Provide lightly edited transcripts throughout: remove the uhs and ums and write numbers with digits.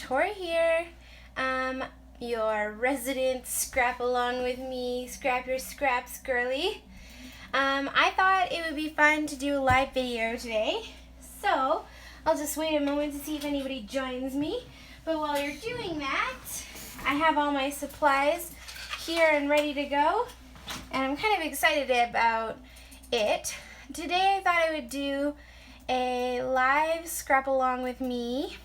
Tori here, your resident scrap along with me, scrap your scraps girly. I thought it would be fun to do a live video today, so I'll just wait a moment to see if anybody joins me. But while you're doing that, I have all my supplies here and ready to go, and I'm kind of excited about it. Today I thought I would do a live scrap along with me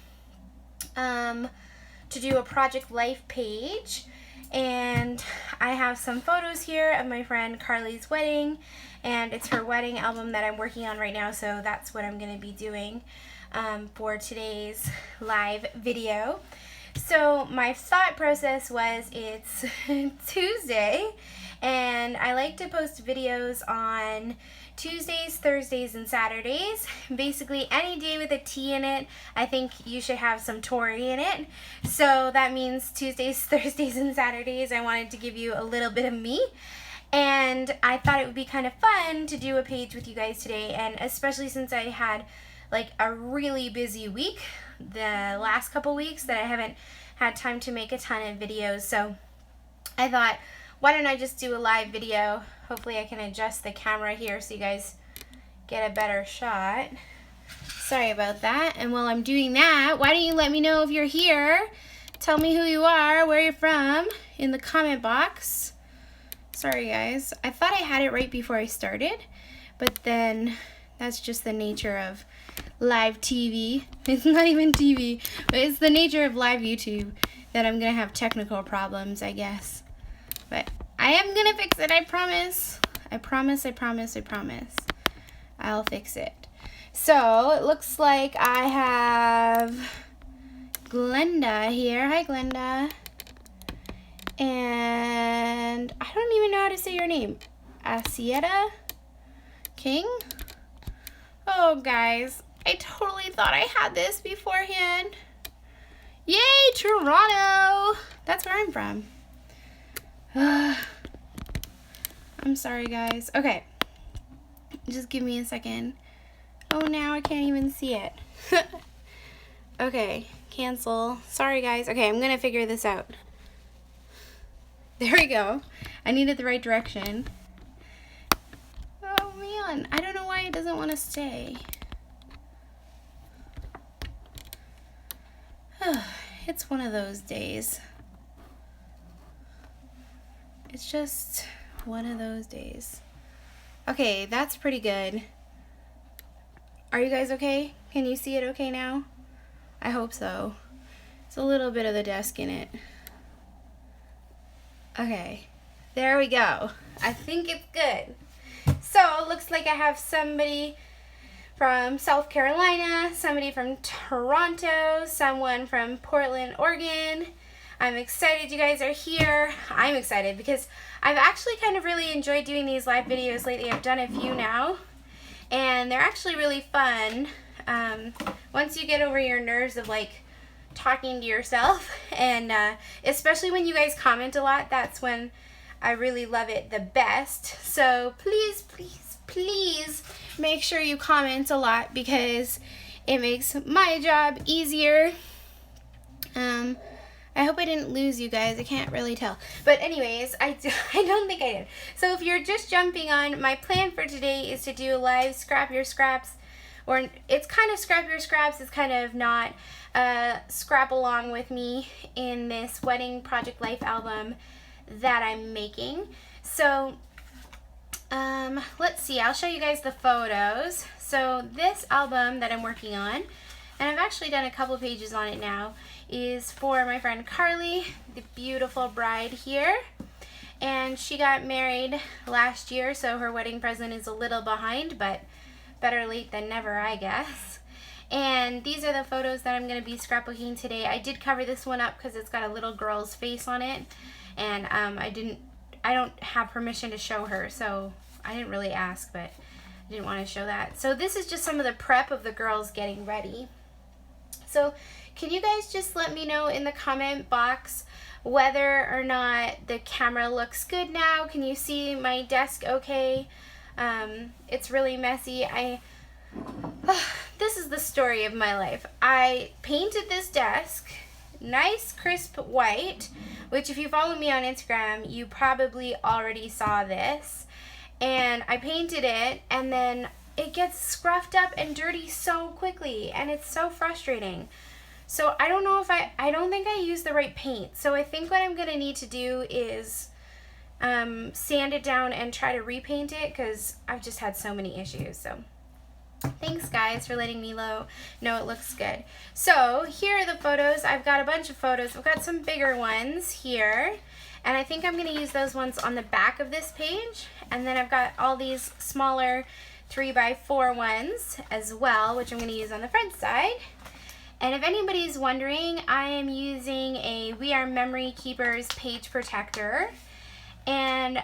to do a Project Life page, and I have some photos here of my friend Carly's wedding, and it's her wedding album that I'm working on right now, so that's what I'm going to be doing for today's live video. So my thought process was, it's Tuesday, and I like to post videos on Tuesdays, Thursdays, and Saturdays. Basically any day with a T in it, I think you should have some Tori in it. So that means Tuesdays, Thursdays, and Saturdays I wanted to give you a little bit of me. And I thought it would be kind of fun to do a page with you guys today, and especially since I had like a really busy week the last couple weeks that I haven't had time to make a ton of videos. So I thought, why don't I just do a live video? Hopefully I can adjust the camera here so you guys get a better shot. Sorry about that. And while I'm doing that, why don't you let me know if you're here? Tell me who you are, where you're from in the comment box. Sorry guys, I thought I had it right before I started, but then that's just the nature of live TV. It's not even TV, but it's the nature of live YouTube that I'm gonna have technical problems, I guess. But I am gonna fix it, I promise. I promise, I promise, I promise. I'll fix it. So it looks like I have Glenda here. Hi Glenda. And I don't even know how to say your name. Asieta King? Oh guys, I totally thought I had this beforehand. Yay, Toronto! That's where I'm from. I'm sorry guys. Okay, just give me a second. Oh, now I can't even see it. Okay, cancel. Sorry guys. Okay, I'm gonna figure this out. There we go. I needed the right direction. Oh man, I don't know why it doesn't want to stay. It's one of those days. It's just one of those days. Okay, that's pretty good. Are you guys okay? Can you see it okay now? I hope so. It's a little bit of the desk in it. Okay, there we go. I think it's good. So it looks like I have somebody from South Carolina, somebody from Toronto, someone from Portland, Oregon. I'm excited you guys are here. I'm excited because I've actually kind of really enjoyed doing these live videos lately. I've done a few now, and they're actually really fun. Once you get over your nerves of like talking to yourself, and especially when you guys comment a lot, that's when I really love it the best. So please, please, please make sure you comment a lot because it makes my job easier. I hope I didn't lose you guys. I can't really tell. But anyways, I don't think I did. So if you're just jumping on, my plan for today is to do a live Scrap Your Scraps, or it's kind of Scrap Your Scraps, it's kind of not scrap along with me in this wedding Project Life album that I'm making. So let's see, I'll show you guys the photos. So this album that I'm working on, and I've actually done a couple pages on it now, is for my friend Carly, the beautiful bride here. And she got married last year, so her wedding present is a little behind, but better late than never, I guess. And these are the photos that I'm going to be scrapbooking today. I did cover this one up because it's got a little girl's face on it, and I don't have permission to show her, so I didn't really ask, but I didn't want to show that. So this is just some of the prep of the girls getting ready. So can you guys just let me know in the comment box whether or not the camera looks good now? Can you see my desk okay? It's really messy. This is the story of my life. I painted this desk nice crisp white, which if you follow me on Instagram, you probably already saw this. And I painted it, and then it gets scruffed up and dirty so quickly, and it's so frustrating. So I don't know if I don't think I used the right paint. So I think what I'm gonna need to do is sand it down and try to repaint it, because I've just had so many issues. So thanks guys for letting me know it looks good. So here are the photos. I've got a bunch of photos. I've got some bigger ones here, and I think I'm gonna use those ones on the back of this page. And then I've got all these smaller 3x4 ones as well, which I'm gonna use on the front side. And if anybody's wondering, I am using a We Are Memory Keepers page protector. And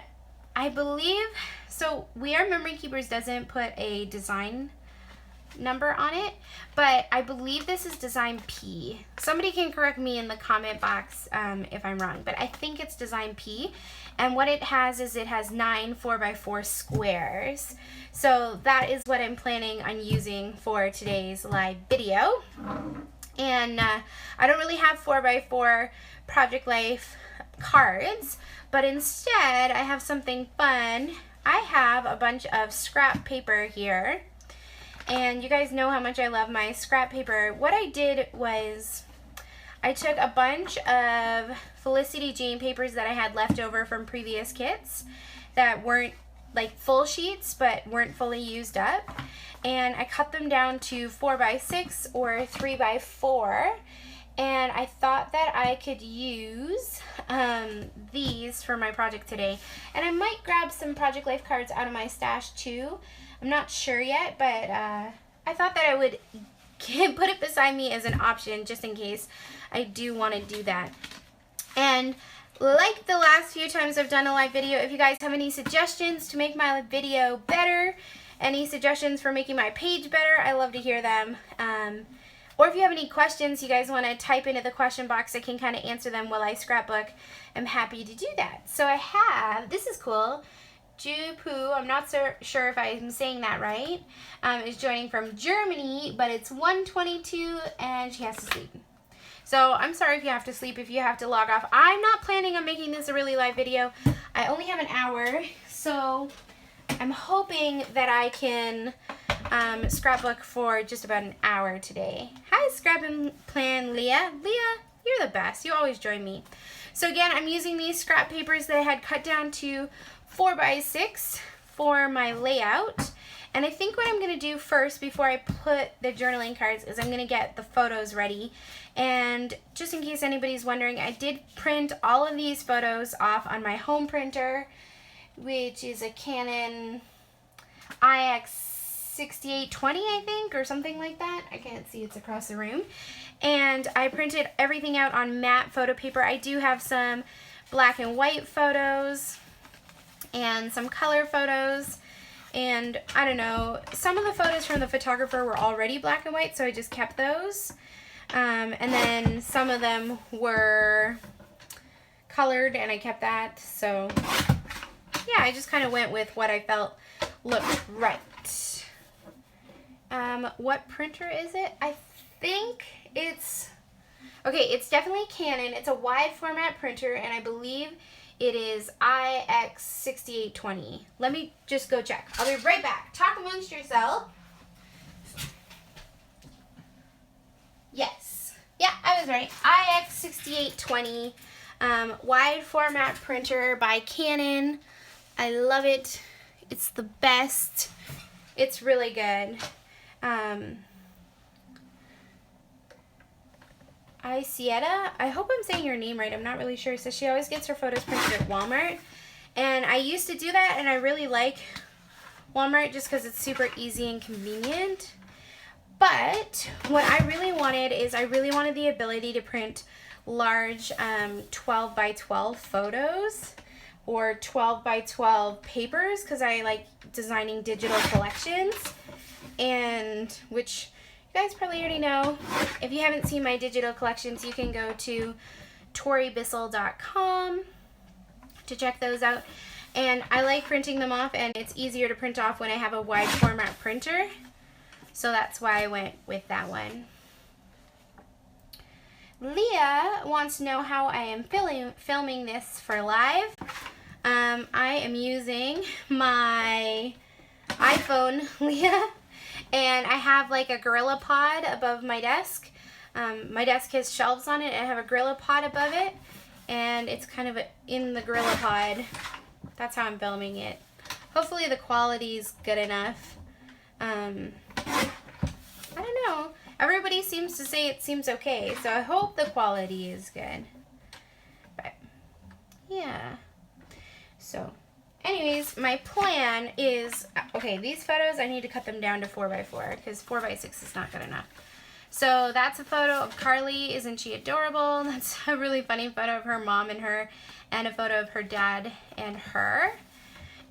I believe, so We Are Memory Keepers doesn't put a design number on it, but I believe this is design P. Somebody can correct me in the comment box if I'm wrong, but I think it's design P. And what it has is it has 9 4x4 squares. So that is what I'm planning on using for today's live video. And I don't really have 4x4 Project Life cards, but instead I have something fun. I have a bunch of scrap paper here. And you guys know how much I love my scrap paper. What I did was I took a bunch of Felicity Jane papers that I had left over from previous kits that weren't like full sheets but weren't fully used up, and I cut them down to 4x6 or 3x4, and I thought that I could use these for my project today. And I might grab some Project Life cards out of my stash too. I'm not sure yet, but I thought that I would put it beside me as an option just in case I do want to do that. And like the last few times I've done a live video, if you guys have any suggestions to make my video better, any suggestions for making my page better, I love to hear them. Or if you have any questions you guys want to type into the question box, I can kind of answer them while I scrapbook. I'm happy to do that. So I have, this is cool, Jupu, I'm not so sure if I'm saying that right, is joining from Germany, but it's 1:22 and she has to sleep. So I'm sorry if you have to sleep, if you have to log off. I'm not planning on making this a really live video. I only have an hour, so I'm hoping that I can scrapbook for just about an hour today. Hi, Scrap and Plan Leah. Leah, you're the best. You always join me. So again, I'm using these scrap papers that I had cut down to 4x6 for my layout. And I think what I'm going to do first before I put the journaling cards is I'm going to get the photos ready. And just in case anybody's wondering, I did print all of these photos off on my home printer, which is a Canon IX6820, I think, or something like that. I can't see, it's across the room. And I printed everything out on matte photo paper. I do have some black and white photos and some color photos. And I don't know, some of the photos from the photographer were already black and white, so I just kept those. And then some of them were colored, and I kept that. So yeah, I just kind of went with what I felt looked right. What printer is it? I think it's, okay, it's definitely Canon. It's a wide format printer, and I believe it is IX6820. Let me just go check. I'll be right back. Talk amongst yourself. Yes. Yeah, I was right. IX6820. Wide format printer by Canon. I love it. It's the best. It's really good. Sieta, I hope I'm saying your name right. I'm not really sure. So she always gets her photos printed at Walmart. And I used to do that, and I really like Walmart just because it's super easy and convenient. But what I really wanted is I really wanted the ability to print large 12 by 12 photos or 12 by 12 papers, because I like designing digital collections, and which you guys probably already know. If you haven't seen my digital collections, you can go to toribissel.com to check those out. And I like printing them off, and it's easier to print off when I have a wide format printer. So that's why I went with that one. Leah wants to know how I am filming this for live. I am using my iPhone, Leah, and I have like a Gorilla Pod above my desk. My desk has shelves on it, and I have a Gorilla Pod above it, and it's kind of in the Gorilla Pod. That's how I'm filming it. Hopefully the quality is good enough. I don't know. Everybody seems to say it seems okay, so I hope the quality is good. But yeah. So anyways, my plan is, okay, these photos, I need to cut them down to 4x4 because 4x6 is not good enough. So that's a photo of Carly. Isn't she adorable? That's a really funny photo of her mom and her, and a photo of her dad and her.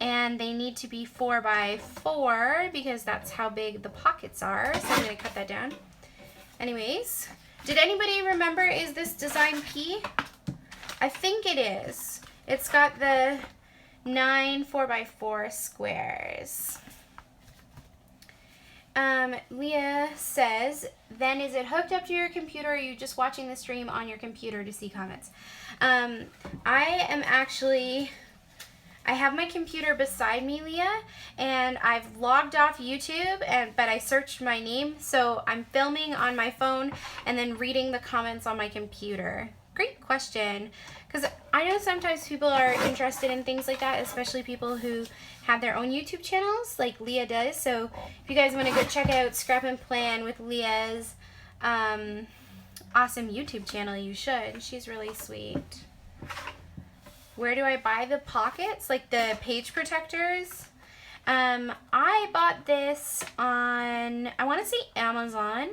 And they need to be 4x4 because that's how big the pockets are. So I'm going to cut that down. Anyways, did anybody remember, is this design P? I think it is. It's got the 9 4x4 squares. Leah says, then is it hooked up to your computer, or are you just watching the stream on your computer to see comments? I am actually, I have my computer beside me, Leah, and I've logged off YouTube, but I searched my name, so I'm filming on my phone and then reading the comments on my computer. Great question, because I know sometimes people are interested in things like that, especially people who have their own YouTube channels, like Leah does. So if you guys want to go check out Scrap and Plan with Leah's awesome YouTube channel, you should. She's really sweet. Where do I buy the pockets, like the page protectors? I bought this on, I want to say Amazon.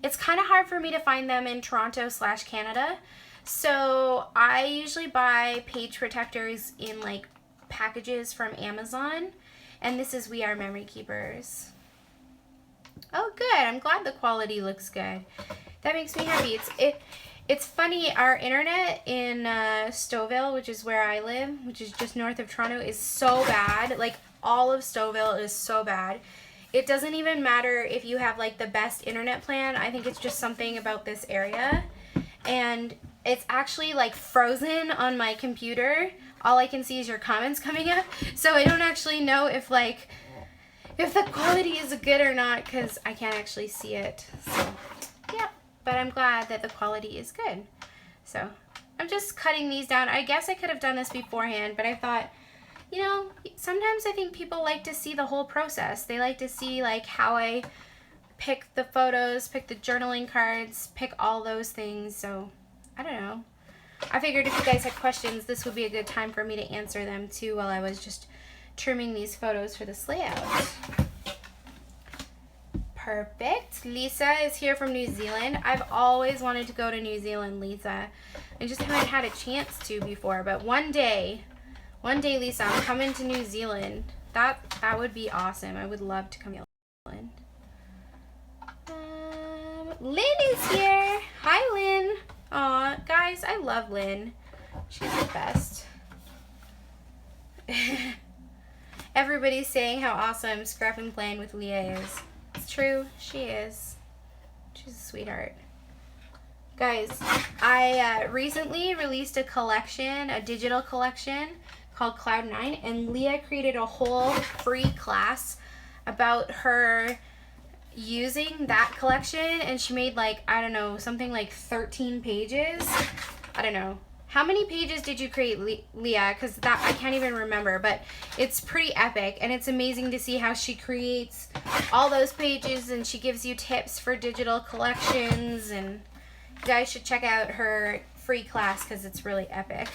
It's kind of hard for me to find them in Toronto/Canada. So I usually buy page protectors in like packages from Amazon. And this is We Are Memory Keepers. Oh, good. I'm glad the quality looks good. That makes me happy. It's funny, our internet in Stouffville, which is where I live, which is just north of Toronto, is so bad. Like, all of Stouffville is so bad. It doesn't even matter if you have like the best internet plan. I think it's just something about this area. And it's actually like frozen on my computer. All I can see is your comments coming up. So I don't actually know if the quality is good or not, because I can't actually see it. So yeah, but I'm glad that the quality is good. So I'm just cutting these down. I guess I could have done this beforehand, but I thought, you know, sometimes I think people like to see the whole process. They like to see like how I pick the photos, pick the journaling cards, pick all those things. So I don't know. I figured if you guys had questions, this would be a good time for me to answer them too while I was just trimming these photos for this layout. Perfect. Lisa is here from New Zealand. I've always wanted to go to New Zealand, Lisa. I just haven't had a chance to before, but one day, Lisa, I'm coming to New Zealand. That would be awesome. I would love to come to New Zealand. Lynn is here. Hi, Lynn. Aw, guys, I love Lynn. She's the best. Everybody's saying how awesome Scrap and Plan with Leah is. It's true. She is. She's a sweetheart. Guys, I recently released a collection, a digital collection called Cloud9, and Leah created a whole free class about her using that collection, and she made like, I don't know, something like 13 pages. I don't know. How many pages did you create, Leah? Because that I can't even remember, but it's pretty epic, and it's amazing to see how she creates all those pages, and she gives you tips for digital collections, and you guys should check out her free class because it's really epic.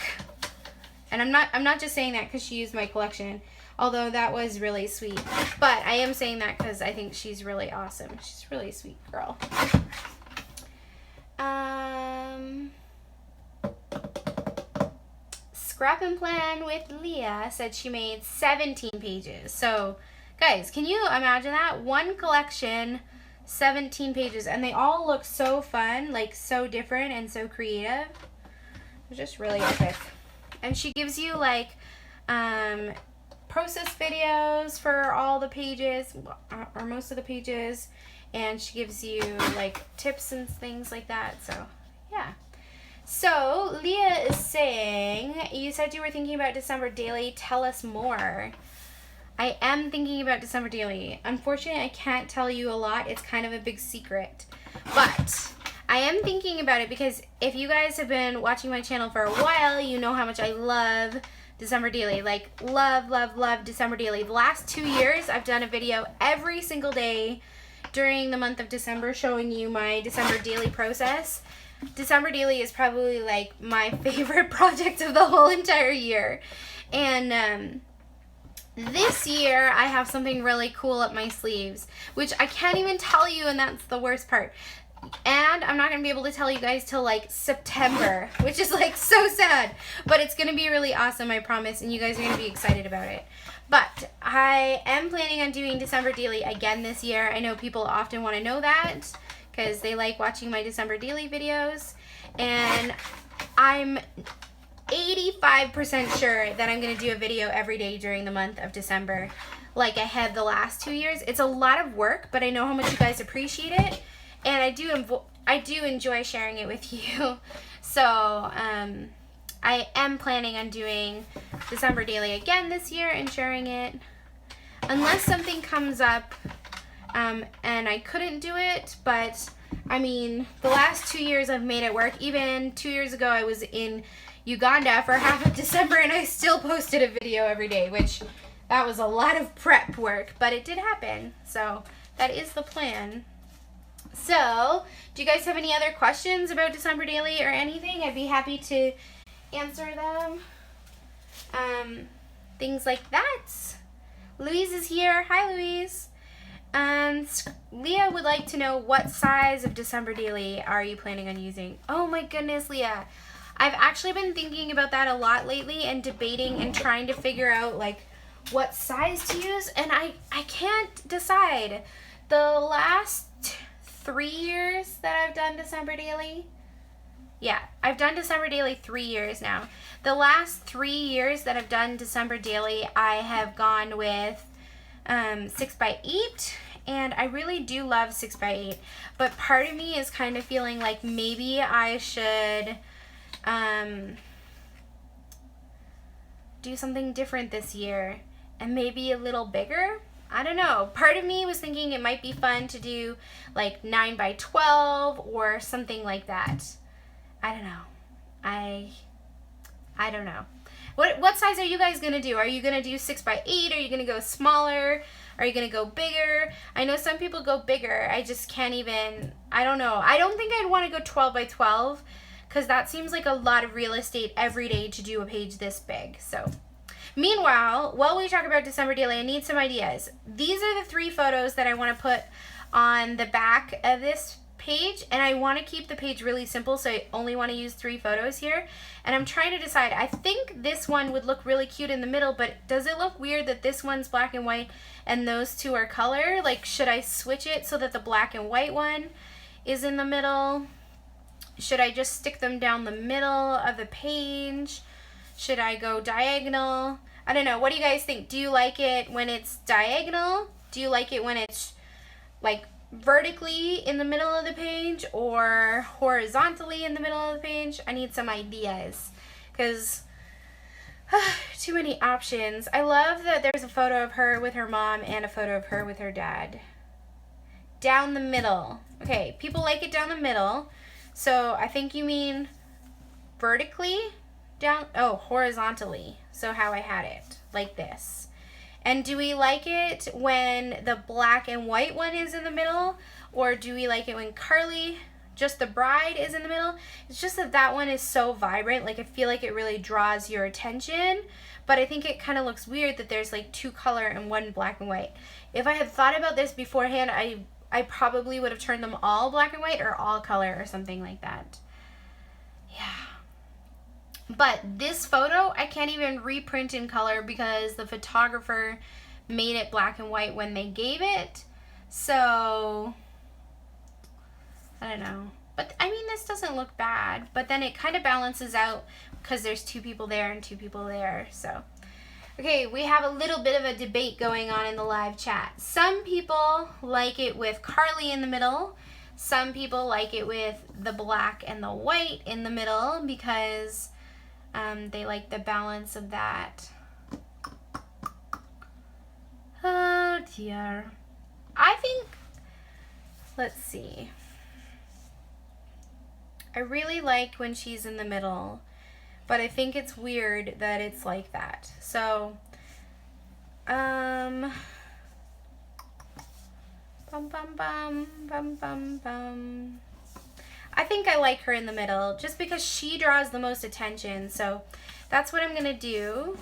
And I'm not just saying that because she used my collection, although that was really sweet. But I am saying that because I think she's really awesome. She's a really sweet girl. Scrap and Plan with Leah said she made 17 pages. So, guys, can you imagine that? One collection, 17 pages, and they all look so fun, like so different and so creative. It's just really epic. And she gives you like process videos for all the pages, or most of the pages, and she gives you like tips and things like that. So So, Leah is saying, you said you were thinking about December daily. Tell us more. I am thinking about December daily. Unfortunately, I can't tell you a lot. It's kind of a big secret. But I am thinking about it because if you guys have been watching my channel for a while, you know how much I love December daily. Like, love, love, love December daily. The last 2 years, I've done a video every single day during the month of December showing you my December daily process. December daily is probably like my favorite project of the whole entire year. And this year I have something really cool up my sleeves, which I can't even tell you, and that's the worst part. And I'm not going to be able to tell you guys till like September, which is like so sad. But it's going to be really awesome, I promise, and you guys are going to be excited about it. But I am planning on doing December daily again this year. I know people often want to know that because they like watching my December daily videos. And I'm 85% sure that I'm going to do a video every day during the month of December, like I had the last 2 years. It's a lot of work, but I know how much you guys appreciate it. And I do enjoy sharing it with you. So, I am planning on doing December daily again this year and sharing it. Unless something comes up and I couldn't do it, but I mean, the last 2 years I've made it work. Even 2 years ago I was in Uganda for half of December and I still posted a video every day, which that was a lot of prep work, but it did happen. So that is the plan. So, do you guys have any other questions about December daily or anything? I'd be happy to answer them. Things like that. Louise is here. Hi, Louise. Leah would like to know, what size of December daily are you planning on using? Oh my goodness, Leah. I've actually been thinking about that a lot lately and debating and trying to figure out like what size to use, and I can't decide. The last 3 years that I've done December daily, yeah, I've done December daily 3 years now. The last 3 years that I've done December daily, I have gone with 6x8, and I really do love 6x8, but part of me is kind of feeling like maybe I should do something different this year and maybe a little bigger. I don't know. Part of me was thinking it might be fun to do like 9x12 or something like that. I don't know. I don't know. What size are you guys going to do? Are you going to do 6x8? Are you going to go smaller? Are you going to go bigger? I know some people go bigger. I just can't even, I don't know. I don't think I'd want to go 12x12 because that seems like a lot of real estate every day to do a page this big. So, meanwhile, while we talk about December daily, I need some ideas. These are the 3 photos that I want to put on the back of this page, and I want to keep the page really simple, so I only want to use 3 photos here. And I'm trying to decide. I think this one would look really cute in the middle, but does it look weird that this one's black and white and those 2 are color? Like, should I switch it so that the black and white one is in the middle? Should I just stick them down the middle of the page? Should I go diagonal? I don't know. What do you guys think? Do you like it when it's diagonal? Do you like it when it's like vertically in the middle of the page or horizontally in the middle of the page? I need some ideas because too many options. I love that there's a photo of her with her mom and a photo of her with her dad. Down the middle. Okay, people like it down the middle. So I think you mean vertically down, oh, horizontally. So how I had it, like this. And do we like it when the black and white one is in the middle? Or do we like it when Carly, just the bride, is in the middle? It's just that that one is so vibrant. Like, I feel like it really draws your attention. But I think it kind of looks weird that there's like 2 color and 1 black and white. If I had thought about this beforehand, I probably would have turned them all black and white or all color or something like that. Yeah. But this photo, I can't even reprint in color because the photographer made it black and white when they gave it. So, I don't know. But, I mean, this doesn't look bad. But then it kind of balances out because there's 2 people there and 2 people there. So, okay, we have a little bit of a debate going on in the live chat. Some people like it with Carly in the middle. Some people like it with the black and the white in the middle because they like the balance of that. Oh dear. I think, let's see. I really like when she's in the middle, but I think it's weird that it's like that. So, bum bum bum bum bum bum. I think I like her in the middle just because she draws the most attention. So that's what I'm gonna do.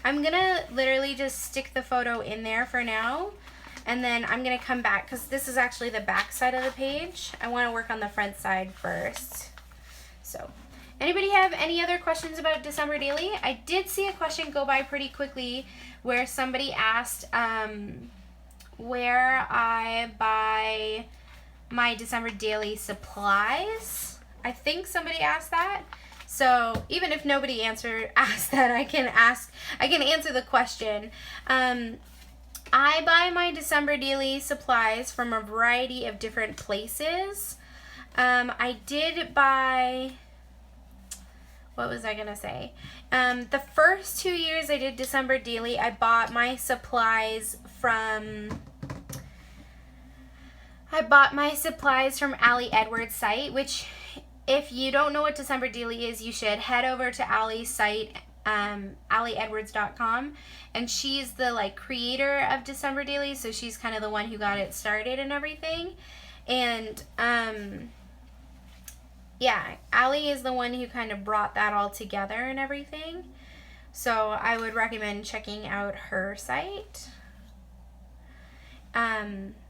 I'm gonna literally just stick the photo in there for now, and then I'm gonna come back because this is actually the back side of the page. I want to work on the front side first. So, anybody have any other questions about December Daily? I did see a question go by pretty quickly where somebody asked where I buy my December Daily supplies. I think somebody asked that. So even if nobody asked that, I can answer the question. I buy my December Daily supplies from a variety of different places. I did buy, what was I gonna say? The first 2 years I did December Daily, I bought my supplies from Ali Edwards' site, which if you don't know what December Daily is, you should head over to Ali's site, aliedwards.com, and she's the creator of December Daily, so she's kind of the one who got it started and everything. And yeah, Ali is the one who kind of brought that all together and everything. So I would recommend checking out her site.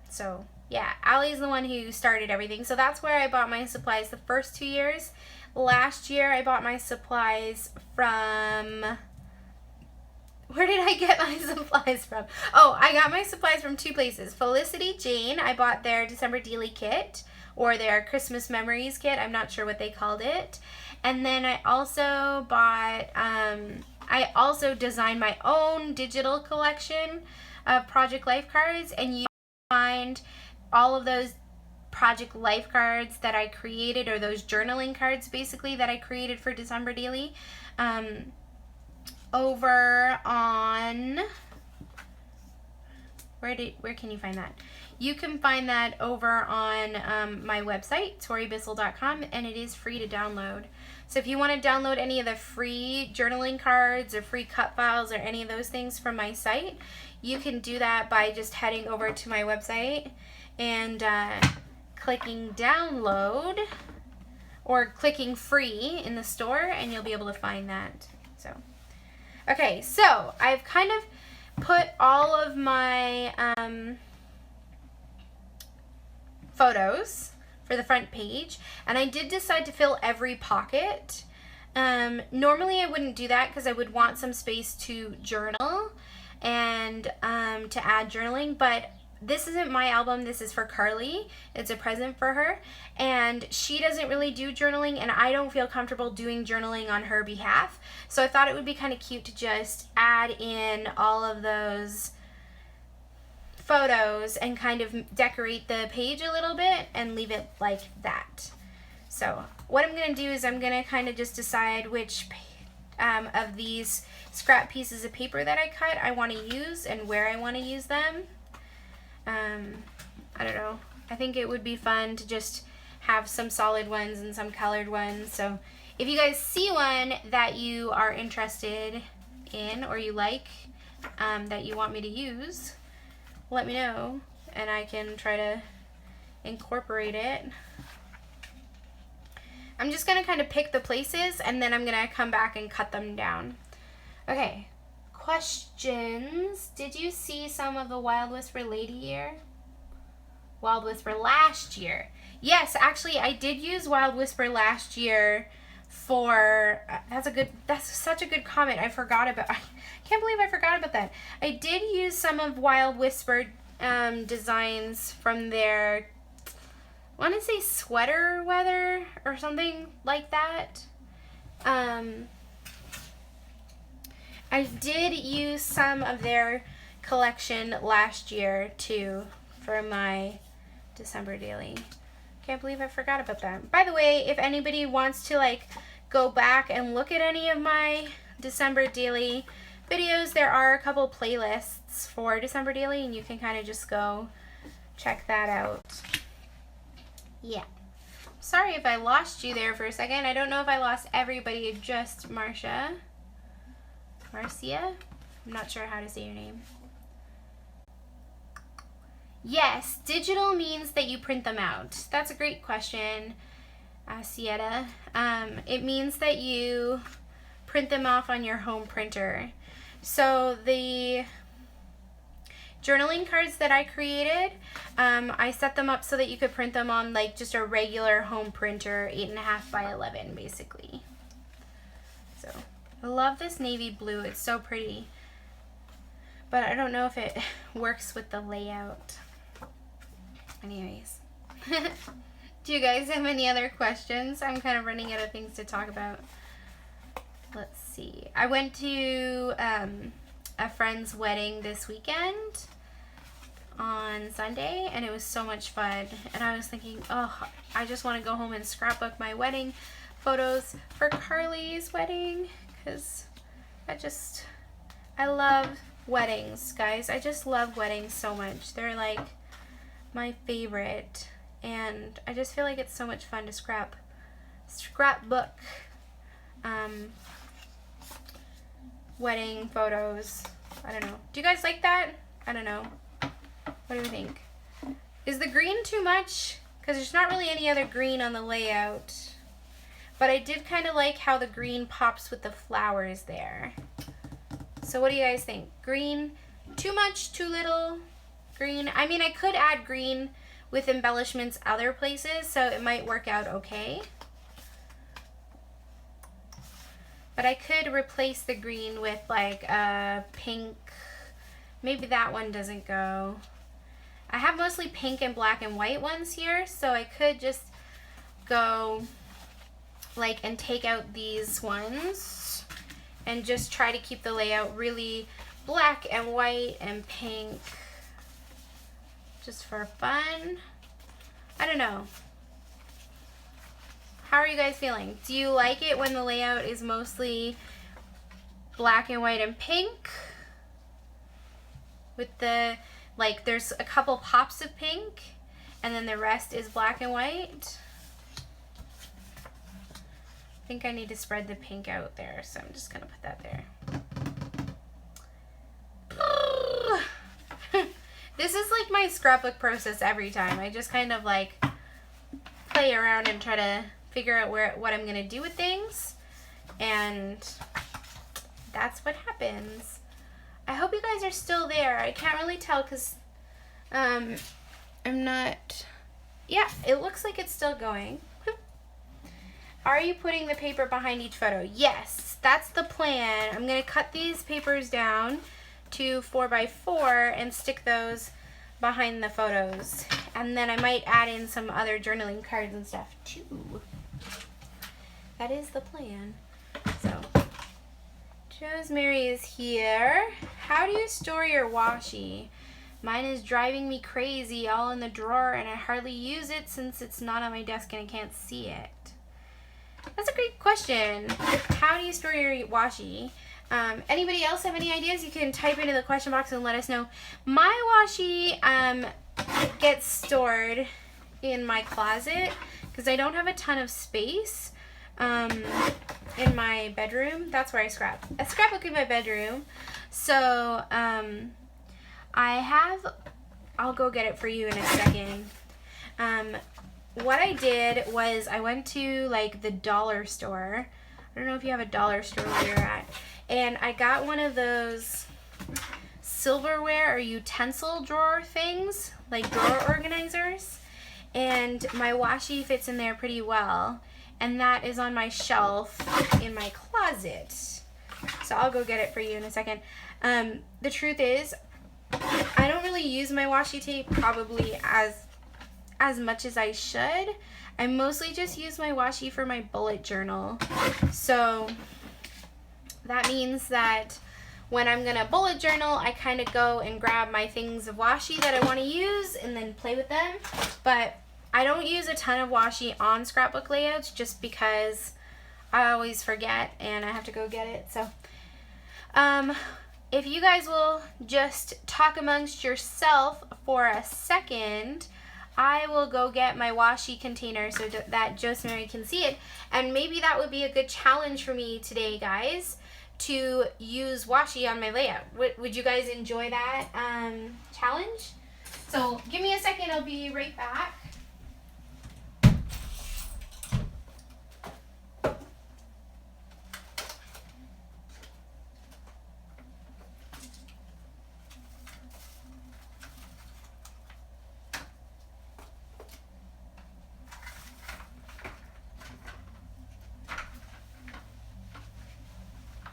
So yeah, Allie's the one who started everything. So that's where I bought my supplies the first 2 years. Last year I bought my supplies from, where did I get my supplies from? Oh, I got my supplies from two places. Felicity Jane, I bought their December Daily kit, or their Christmas Memories kit. I'm not sure what they called it. And then I also bought, I also designed my own digital collection of Project Life cards, and you find all of those Project Life cards that I created, or those journaling cards basically that I created for December Daily, over on, where can you find that? You can find that over on my website, toribissel.com, and it is free to download. So if you want to download any of the free journaling cards or free cut files or any of those things from my site, you can do that by just heading over to my website and clicking download, or clicking free in the store, and you'll be able to find that. So, okay, so I've kind of put all of my photos for the front page, and I did decide to fill every pocket. Normally I wouldn't do that because I would want some space to journal and to add journaling, but this isn't my album, this is for Carly. It's a present for her, and she doesn't really do journaling, and I don't feel comfortable doing journaling on her behalf, so I thought it would be kind of cute to just add in all of those photos and kind of decorate the page a little bit and leave it like that. So what I'm going to do is I'm going to kind of just decide which of these scrap pieces of paper that I cut I want to use and where I want to use them. I don't know. I think it would be fun to just have some solid ones and some colored ones. So if you guys see one that you are interested in, or you like, that you want me to use, let me know and I can try to incorporate it. I'm just going to kind of pick the places, and then I'm going to come back and cut them down. Okay. Questions. Did you see some of the Wild Whisper Lady year? Wild Whisper last year. Yes, actually I did use Wild Whisper last year for, that's such a good comment. I can't believe I forgot about that. I did use some of Wild Whisper designs from their, I want to say sweater weather or something like that. I did use some of their collection last year too for my December Daily. Can't believe I forgot about that. By the way, if anybody wants to like go back and look at any of my December daily videos, there are a couple playlists for December daily and you can kind of just go check that out. Yeah. Sorry if I lost you there for a second. I don't know if I lost everybody, just Marcia. Marcia? I'm not sure how to say your name. Yes, digital means that you print them out. That's a great question, Sieta. It means that you print them off on your home printer. So the journaling cards that I created, I set them up so that you could print them on like just a regular home printer, 8.5 by 11 basically. So I love this navy blue, it's so pretty, but I don't know if it works with the layout. Anyways, do you guys have any other questions? I'm kind of running out of things to talk about. Let's see. I went to a friend's wedding this weekend on Sunday, and it was so much fun. And I was thinking, oh, I just want to go home and scrapbook my wedding photos for Carly's wedding, because I love weddings, guys. I just love weddings so much. They're like my favorite, and I just feel like it's so much fun to scrapbook wedding photos. I don't know. Do you guys like that? I don't know. What do you think? Is the green too much? Because there's not really any other green on the layout. But I did kind of like how the green pops with the flowers there. So what do you guys think? Green, too much, too little? Green, I mean, I could add green with embellishments other places, so it might work out okay. But I could replace the green with like a pink. Maybe that one doesn't go. I have mostly pink and black and white ones here, so I could just go like and take out these ones and just try to keep the layout really black and white and pink, just for fun. I don't know. How are you guys feeling? Do you like it when the layout is mostly black and white and pink? With the, like, there's a couple pops of pink and then the rest is black and white? I think I need to spread the pink out there, so I'm just gonna put that there. This is like my scrapbook process every time. I just kind of like play around and try to figure out what I'm gonna do with things, and that's what happens. I hope you guys are still there. I can't really tell because I'm not. Yeah, it looks like it's still going. Are you putting the paper behind each photo? Yes, that's the plan. I'm gonna cut these papers down to 4x4 and stick those behind the photos, and then I might add in some other journaling cards and stuff too. That is the plan. So Rosemary is here. How do you store your washi? Mine is driving me crazy, all in the drawer, and I hardly use it since it's not on my desk and I can't see it. That's a great question. How do you store your washi? Anybody else have any ideas? You can type into the question box and let us know. My washi gets stored in my closet because I don't have a ton of space in my bedroom. That's where I scrapbook in my bedroom. So I'll go get it for you in a second. What I did was I went to like the dollar store. I don't know if you have a dollar store where you're at. And I got one of those silverware or utensil drawer things, like drawer organizers. And my washi fits in there pretty well. And that is on my shelf in my closet. So I'll go get it for you in a second. The truth is, I don't really use my washi tape probably as much as I should. I mostly just use my washi for my bullet journal. So that means that when I'm gonna bullet journal, I kind of go and grab my things of washi that I want to use and then play with them. But I don't use a ton of washi on scrapbook layouts just because I always forget and I have to go get it. So if you guys will just talk amongst yourself for a second, I will go get my washi container so that Josemary can see it. And maybe that would be a good challenge for me today, guys, to use washi on my layout. Would you guys enjoy that challenge? So give me a second, I'll be right back.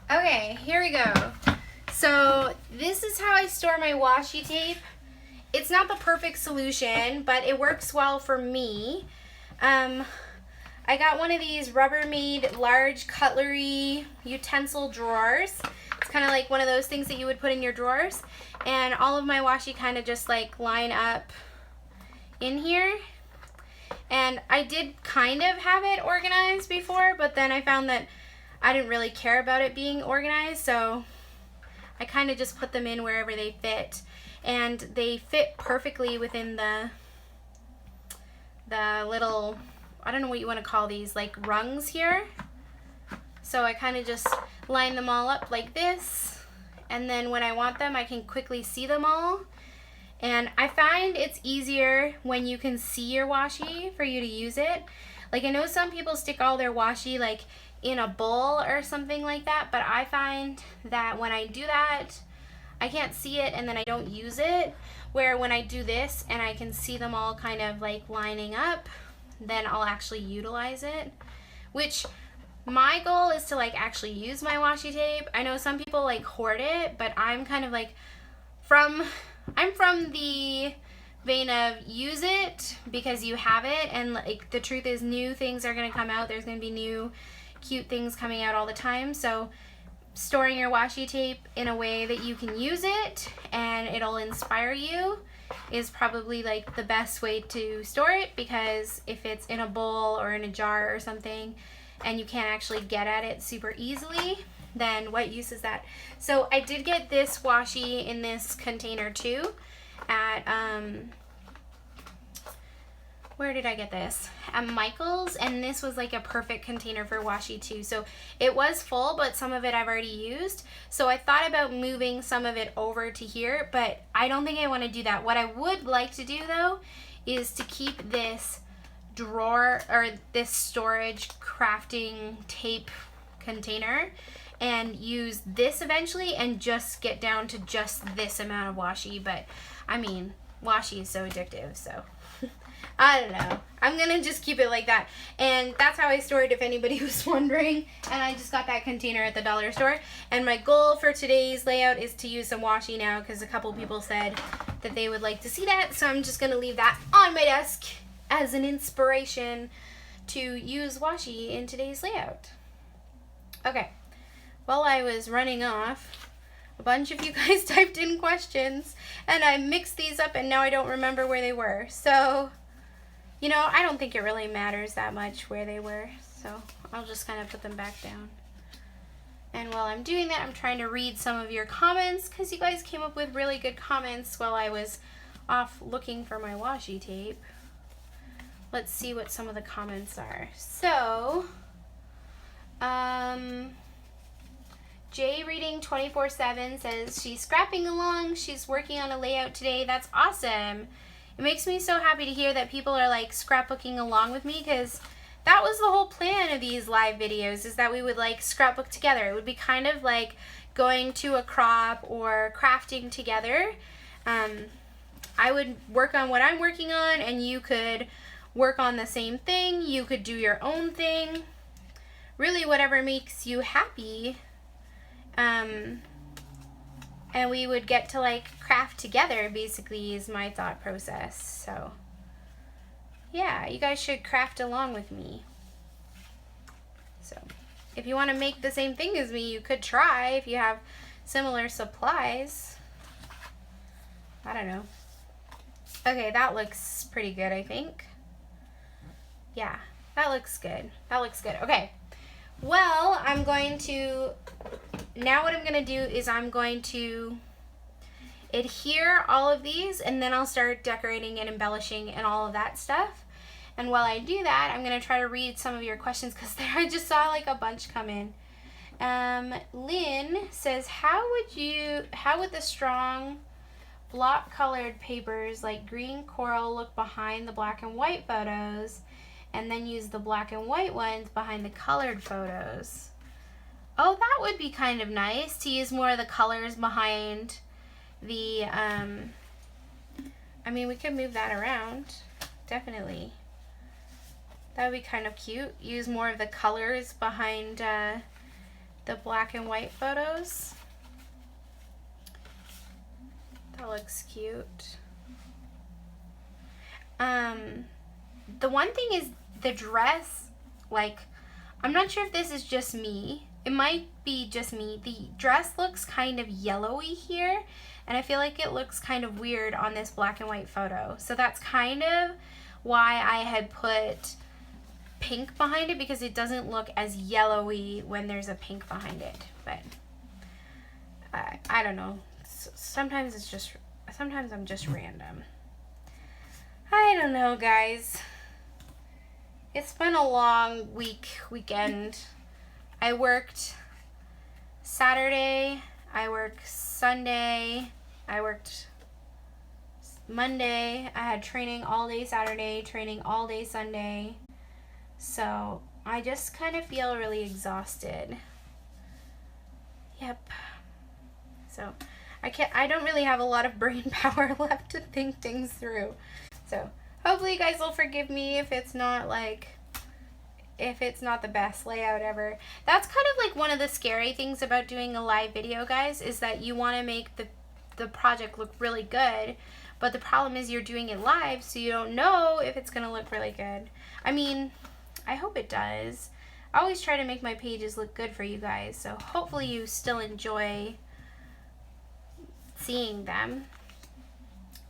Okay, here we go. So this is how I store my washi tape. It's not the perfect solution, but it works well for me. I got one of these Rubbermaid large cutlery utensil drawers. It's kind of like one of those things that you would put in your drawers. And all of my washi kind of just like line up in here. And I did kind of have it organized before, but then I found that I didn't really care about it being organized, so I kind of just put them in wherever they fit. And they fit perfectly within the little, I don't know what you want to call these, like rungs here. So I kind of just line them all up like this, and then when I want them I can quickly see them all. And I find it's easier when you can see your washi for you to use it. Like, I know some people stick all their washi like in a bowl or something like that, but I find that when I do that I can't see it and then I don't use it, where when I do this and I can see them all kind of like lining up, then I'll actually utilize it. Which my goal is to like actually use my washi tape. I know some people like hoard it, but I'm kind of like I'm from the vein of use it because you have it, and like the truth is new things are going to come out. There's going to be new cute things coming out all the time. So storing your washi tape in a way that you can use it and it'll inspire you is probably like the best way to store it, because if it's in a bowl or in a jar or something and you can't actually get at it super easily, then what use is that? So I did get this washi in this container too at where did I get this? At Michael's, and this was like a perfect container for washi too. So it was full, but some of it I've already used. So I thought about moving some of it over to here, but I don't think I want to do that. What I would like to do though is to keep this drawer or this storage crafting tape container and use this eventually and just get down to just this amount of washi. But I mean, washi is so addictive, so I don't know. I'm gonna just keep it like that. And that's how I store it, if anybody was wondering. And I just got that container at the dollar store. And my goal for today's layout is to use some washi now, because a couple people said that they would like to see that. So I'm just gonna leave that on my desk as an inspiration to use washi in today's layout. Okay, while I was running off, a bunch of you guys typed in questions and I mixed these up and now I don't remember where they were. So, you know, I don't think it really matters that much where they were, so I'll just kind of put them back down. And while I'm doing that, I'm trying to read some of your comments, because you guys came up with really good comments while I was off looking for my washi tape. Let's see what some of the comments are. So, Jay Reading 24/7 says she's scrapping along. She's working on a layout today. That's awesome. It makes me so happy to hear that people are like scrapbooking along with me, because that was the whole plan of these live videos, is that we would like scrapbook together. It would be kind of like going to a crop or crafting together. I would work on what I'm working on and you could work on the same thing. You could do your own thing. Really whatever makes you happy. And we would get to like craft together, basically, is my thought process. So yeah, you guys should craft along with me. So if you want to make the same thing as me, you could try if you have similar supplies. I don't know. Okay, that looks pretty good, I think. Yeah, that looks good. That looks good. Okay. Well, I'm going to, now what I'm going to do is I'm going to adhere all of these, and then I'll start decorating and embellishing and all of that stuff. And while I do that, I'm going to try to read some of your questions because I just saw like a bunch come in. Lynn says, how would the strong block colored papers like green coral look behind the black and white photos, and then use the black and white ones behind the colored photos? Oh, that would be kind of nice to use more of the colors behind the, I mean, we could move that around, definitely. That would be kind of cute. Use more of the colors behind the black and white photos. That looks cute. The one thing is the dress, like, I'm not sure if this is just me. It might be just me. The dress looks kind of yellowy here, and I feel like it looks kind of weird on this black and white photo. So that's kind of why I had put pink behind it, because it doesn't look as yellowy when there's a pink behind it. But I don't know. Sometimes I'm just random. I don't know, guys. It's been a long weekend. I worked Saturday, I worked Sunday, I worked Monday. I had training all day Saturday, training all day Sunday. So I just kind of feel really exhausted. Yep. So I don't really have a lot of brain power left to think things through. So hopefully you guys will forgive me if it's not the best layout ever. That's kind of like one of the scary things about doing a live video, guys, is that you want to make the project look really good, but the problem is you're doing it live, so you don't know if it's going to look really good. I mean, I hope it does. I always try to make my pages look good for you guys, so hopefully you still enjoy seeing them,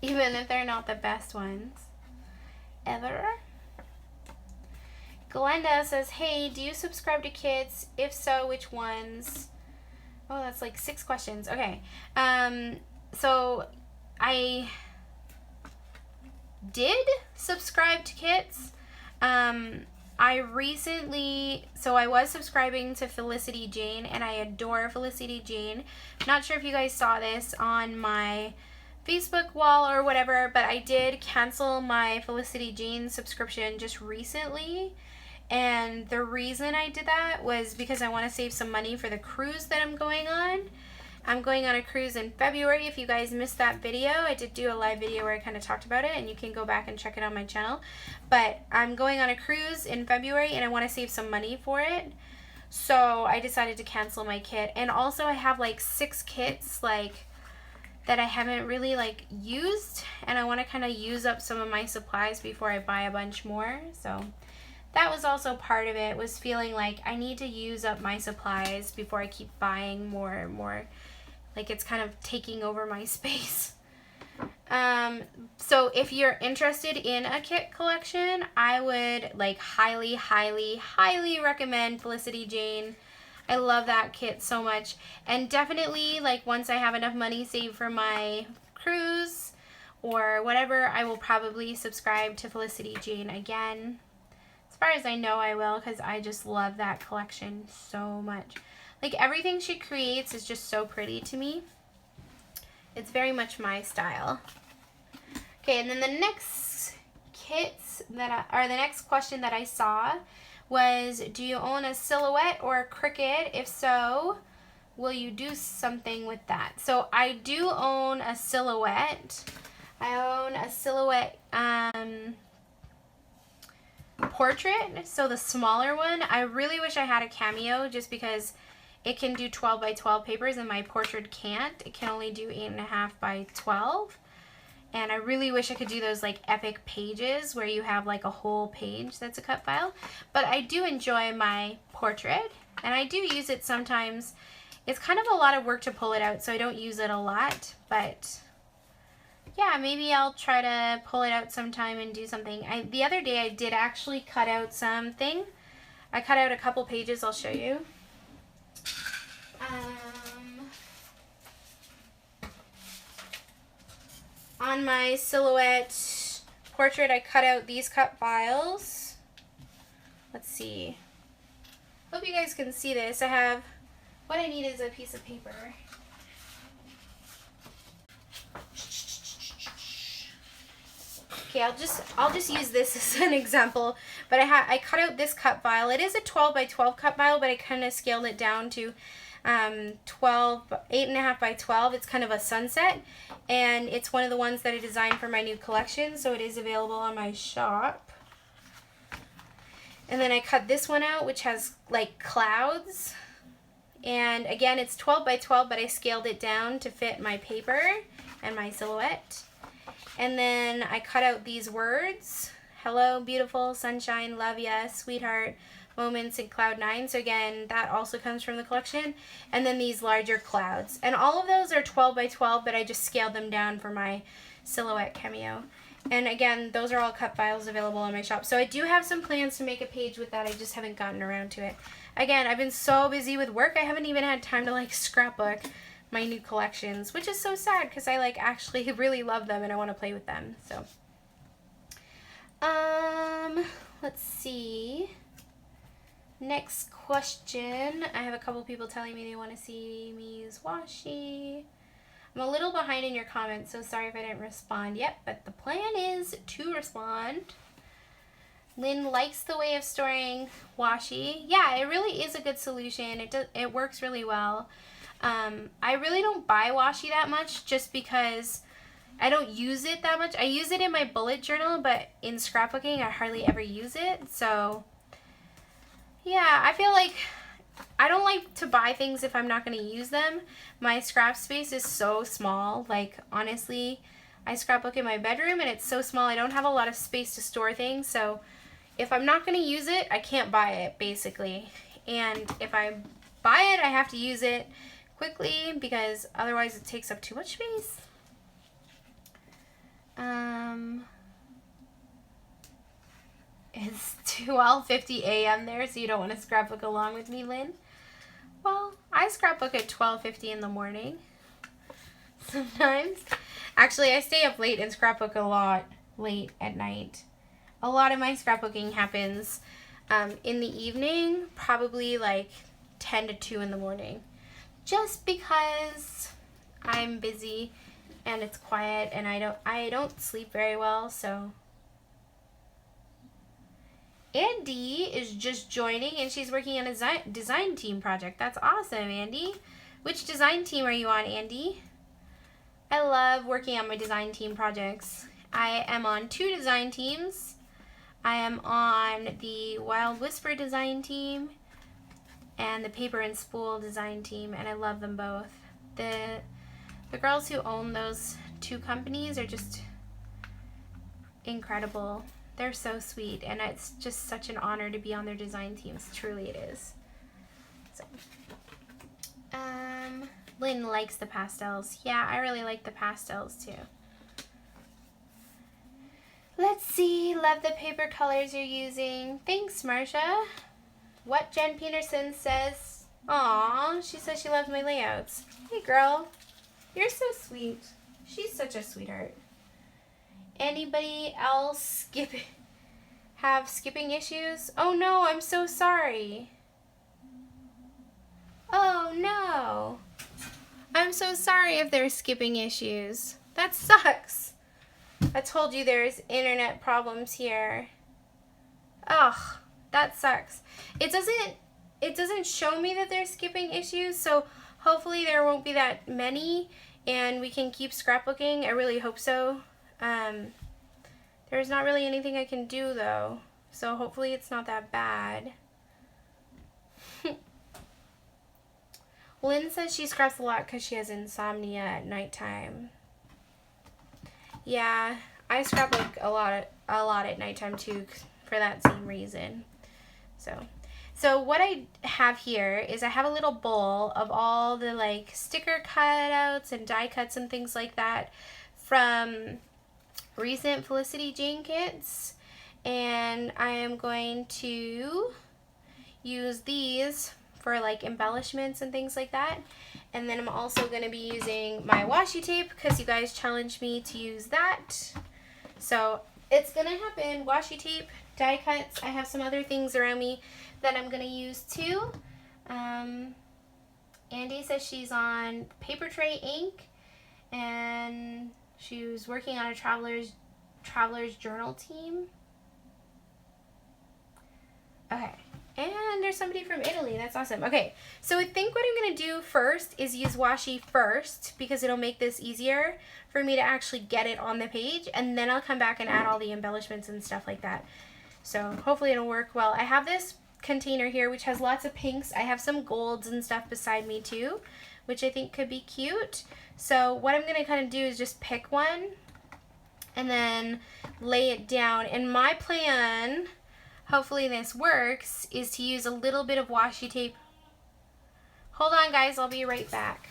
even if they're not the best ones ever. Glenda says, hey, do you subscribe to kits? If so, which ones? Oh, that's like 6 questions. Okay. So I did subscribe to kits. I was subscribing to Felicity Jane, and I adore Felicity Jane. Not sure if you guys saw this on my Facebook wall or whatever, but I did cancel my Felicity Jane subscription just recently. And the reason I did that was because I want to save some money for the cruise that I'm going on. I'm going on a cruise in February. If you guys missed that video, I did do a live video where I kind of talked about it, and you can go back and check it on my channel. But I'm going on a cruise in February, and I want to save some money for it. So I decided to cancel my kit. And also I have like 6 kits like that I haven't really like used, and I want to kind of use up some of my supplies before I buy a bunch more. So that was also part of it, was feeling like I need to use up my supplies before I keep buying more and more. Like it's kind of taking over my space. So if you're interested in a kit collection, I would like highly, highly, highly recommend Felicity Jane. I love that kit so much. And definitely, like, once I have enough money saved for my cruise or whatever, I will probably subscribe to Felicity Jane again. As far as I know, I will, because I just love that collection so much. Like, everything she creates is just so pretty to me. It's very much my style. Okay, and then the next the next question that I saw was, do you own a silhouette or a Cricut? If so, will you do something with that? So I do own a silhouette. I own a silhouette portrait, so the smaller one. I really wish I had a cameo, just because it can do 12 by 12 papers and my portrait can't. It can only do 8.5 by 12. And I really wish I could do those like epic pages where you have like a whole page that's a cut file. But I do enjoy my portrait, and I do use it sometimes. It's kind of a lot of work to pull it out, so I don't use it a lot, but yeah, maybe I'll try to pull it out sometime and do something. The other day I did actually cut out something. I cut out a couple pages. I'll show you. On my silhouette portrait, I cut out these cut files. Let's see. Hope you guys can see this. What I need is a piece of paper. Okay, I'll just use this as an example. But I cut out this cut file. It is a 12 by 12 cut file, but I kind of scaled it down to 8.5 by 12. It's kind of a sunset, and it's one of the ones that I designed for my new collection, so it is available on my shop. And then I cut this one out, which has like clouds, and again it's 12 by 12, but I scaled it down to fit my paper and my silhouette. And then I cut out these words: hello, beautiful, sunshine, love ya, sweetheart, moments, and cloud 9. So again, that also comes from the collection. And then these larger clouds. And all of those are 12 by 12, but I just scaled them down for my silhouette cameo. And again, those are all cut files available on my shop. So I do have some plans to make a page with that. I just haven't gotten around to it. Again, I've been so busy with work, I haven't even had time to like scrapbook my new collections, which is so sad because I like actually really love them and I want to play with them. So let's see. Next question. I have a couple people telling me they want to see me use washi. I'm a little behind in your comments, so sorry if I didn't respond yet, but the plan is to respond. Lynn likes the way of storing washi. Yeah, it really is a good solution. It works really well. I really don't buy washi that much just because I don't use it that much. I use it in my bullet journal, but in scrapbooking I hardly ever use it. So yeah, I feel like I don't like to buy things if I'm not going to use them. My scrap space is so small. Like, honestly, I scrapbook in my bedroom and it's so small I don't have a lot of space to store things. So if I'm not going to use it, I can't buy it, basically. And if I buy it, I have to use it quickly because otherwise it takes up too much space. It's 12:50 a.m. there, so you don't want to scrapbook along with me, Lynn? Well, I scrapbook at 12:50 in the morning. Sometimes. Actually, I stay up late and scrapbook a lot late at night. A lot of my scrapbooking happens in the evening, probably like 10 to 2 in the morning. Just because I'm busy and it's quiet and I don't sleep very well, so. Andy is just joining and she's working on a design team project. That's awesome, Andy. Which design team are you on, Andy? I love working on my design team projects. I am on 2 design teams. I am on the Wild Whisper design team and the Paper and Spool design team, and I love them both. The girls who own those 2 companies are just incredible. They're so sweet, and it's just such an honor to be on their design teams. Truly it is. So, Lynn likes the pastels. Yeah, I really like the pastels too. Let's see. Love the paper colors you're using. Thanks, Marsha. What Jen Peterson says, aw, she says she loves my layouts. Hey, girl. You're so sweet. She's such a sweetheart. Anybody else have skipping issues? Oh no, I'm so sorry. Oh no. I'm so sorry if there's skipping issues. That sucks. I told you there's internet problems here. Ugh, that sucks. It doesn't show me that there's skipping issues, so hopefully there won't be that many and we can keep scrapbooking. I really hope so. There's not really anything I can do though, so hopefully it's not that bad. Lynn says she scraps a lot because she has insomnia at nighttime. Yeah, I scrapbook a lot at nighttime too for that same reason. So what I have here is I have a little bowl of all the like sticker cutouts and die cuts and things like that from recent Felicity Jane kits, and I am going to use these for like embellishments and things like that. And then I'm also going to be using my washi tape because you guys challenged me to use that. So it's going to happen. Washi tape, die cuts. I have some other things around me that I'm going to use too. Andy says she's on paper tray ink, and she was working on a traveler's journal team. Okay. And there's somebody from Italy. That's awesome. Okay, so I think what I'm going to do first is use washi first because it'll make this easier for me to actually get it on the page, and then I'll come back and add all the embellishments and stuff like that. So hopefully it'll work well. I have this container here which has lots of pinks. I have some golds and stuff beside me too, which I think could be cute. So what I'm going to kind of do is just pick one and then lay it down. And my plan, hopefully this works, is to use a little bit of washi tape. Hold on guys, I'll be right back.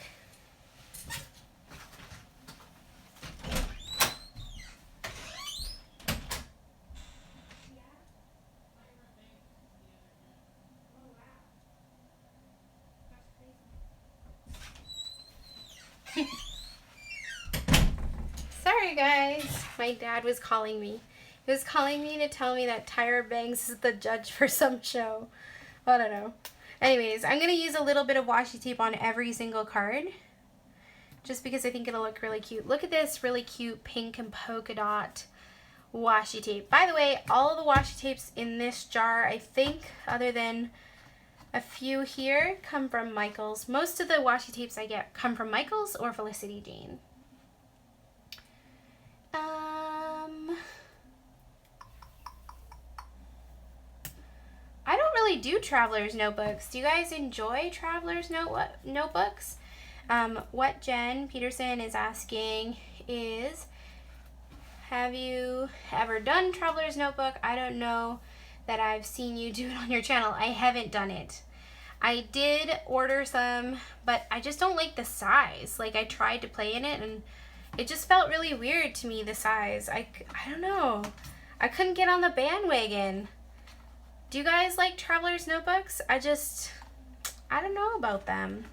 Sorry guys, my dad was calling me. He was calling me to tell me that Tyra Banks is the judge for some show. I don't know. Anyways, I'm going to use a little bit of washi tape on every single card, just because I think it'll look really cute. Look at this really cute pink and polka dot washi tape. By the way, all of the washi tapes in this jar, I think, other than a few here, come from Michaels. Most of the washi tapes I get come from Michaels or Felicity Jane. I don't really do traveler's notebooks. Do you guys enjoy traveler's notebooks? What Jen Peterson is asking is, have you ever done traveler's notebook? I don't know that I've seen you do it on your channel. I haven't done it. I did order some, but I just don't like the size. Like, I tried to play in it and it just felt really weird to me, the size. I don't know. I couldn't get on the bandwagon. Do you guys like traveler's notebooks? I don't know about them.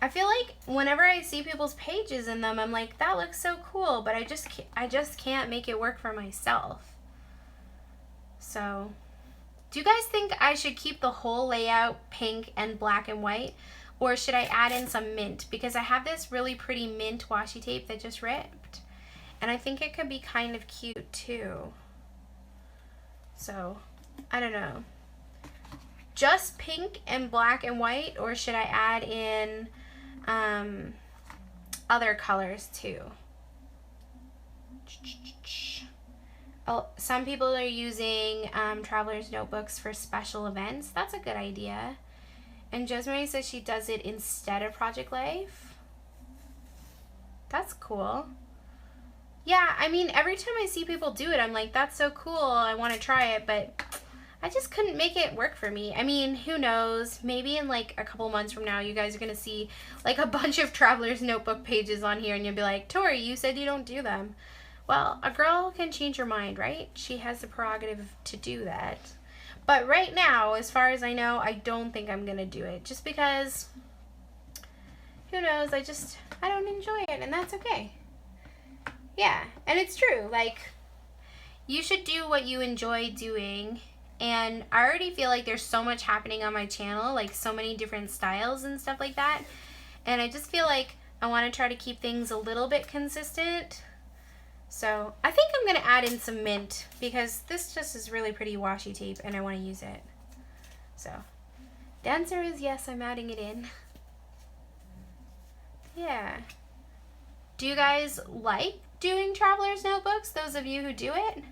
I feel like whenever I see people's pages in them, I'm like, that looks so cool, but I just can't make it work for myself. So, do you guys think I should keep the whole layout pink and black and white? Or should I add in some mint? Because I have this really pretty mint washi tape that just ripped. And I think it could be kind of cute too. So, I don't know. Just pink and black and white, or should I add in other colors too? Oh, some people are using traveler's notebooks for special events. That's a good idea. And Jesmarie says she does it instead of Project Life. That's cool. Yeah, I mean, every time I see people do it, I'm like, that's so cool. I want to try it, but I just couldn't make it work for me. I mean, who knows? Maybe in like a couple months from now, you guys are going to see like a bunch of traveler's notebook pages on here and you'll be like, Tori, you said you don't do them. Well, a girl can change her mind, right? She has the prerogative to do that. But right now, as far as I know, I don't think I'm going to do it. Just because, who knows, I don't enjoy it, and that's okay. Yeah, and it's true. Like, you should do what you enjoy doing. And I already feel like there's so much happening on my channel, like so many different styles and stuff like that. And I just feel like I want to try to keep things a little bit consistent. So I think I'm going to add in some mint because this just is really pretty washi tape and I want to use it. So the answer is yes, I'm adding it in. Yeah. Do you guys like doing traveler's notebooks, those of you who do it?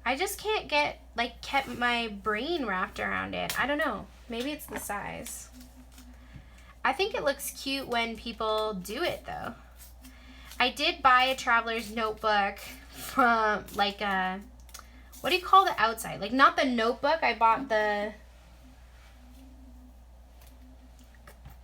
I just can't get my brain wrapped around it. I don't know. Maybe it's the size. I think it looks cute when people do it though. I did buy a traveler's notebook from like a, what do you call the outside? Like not the notebook, I bought the,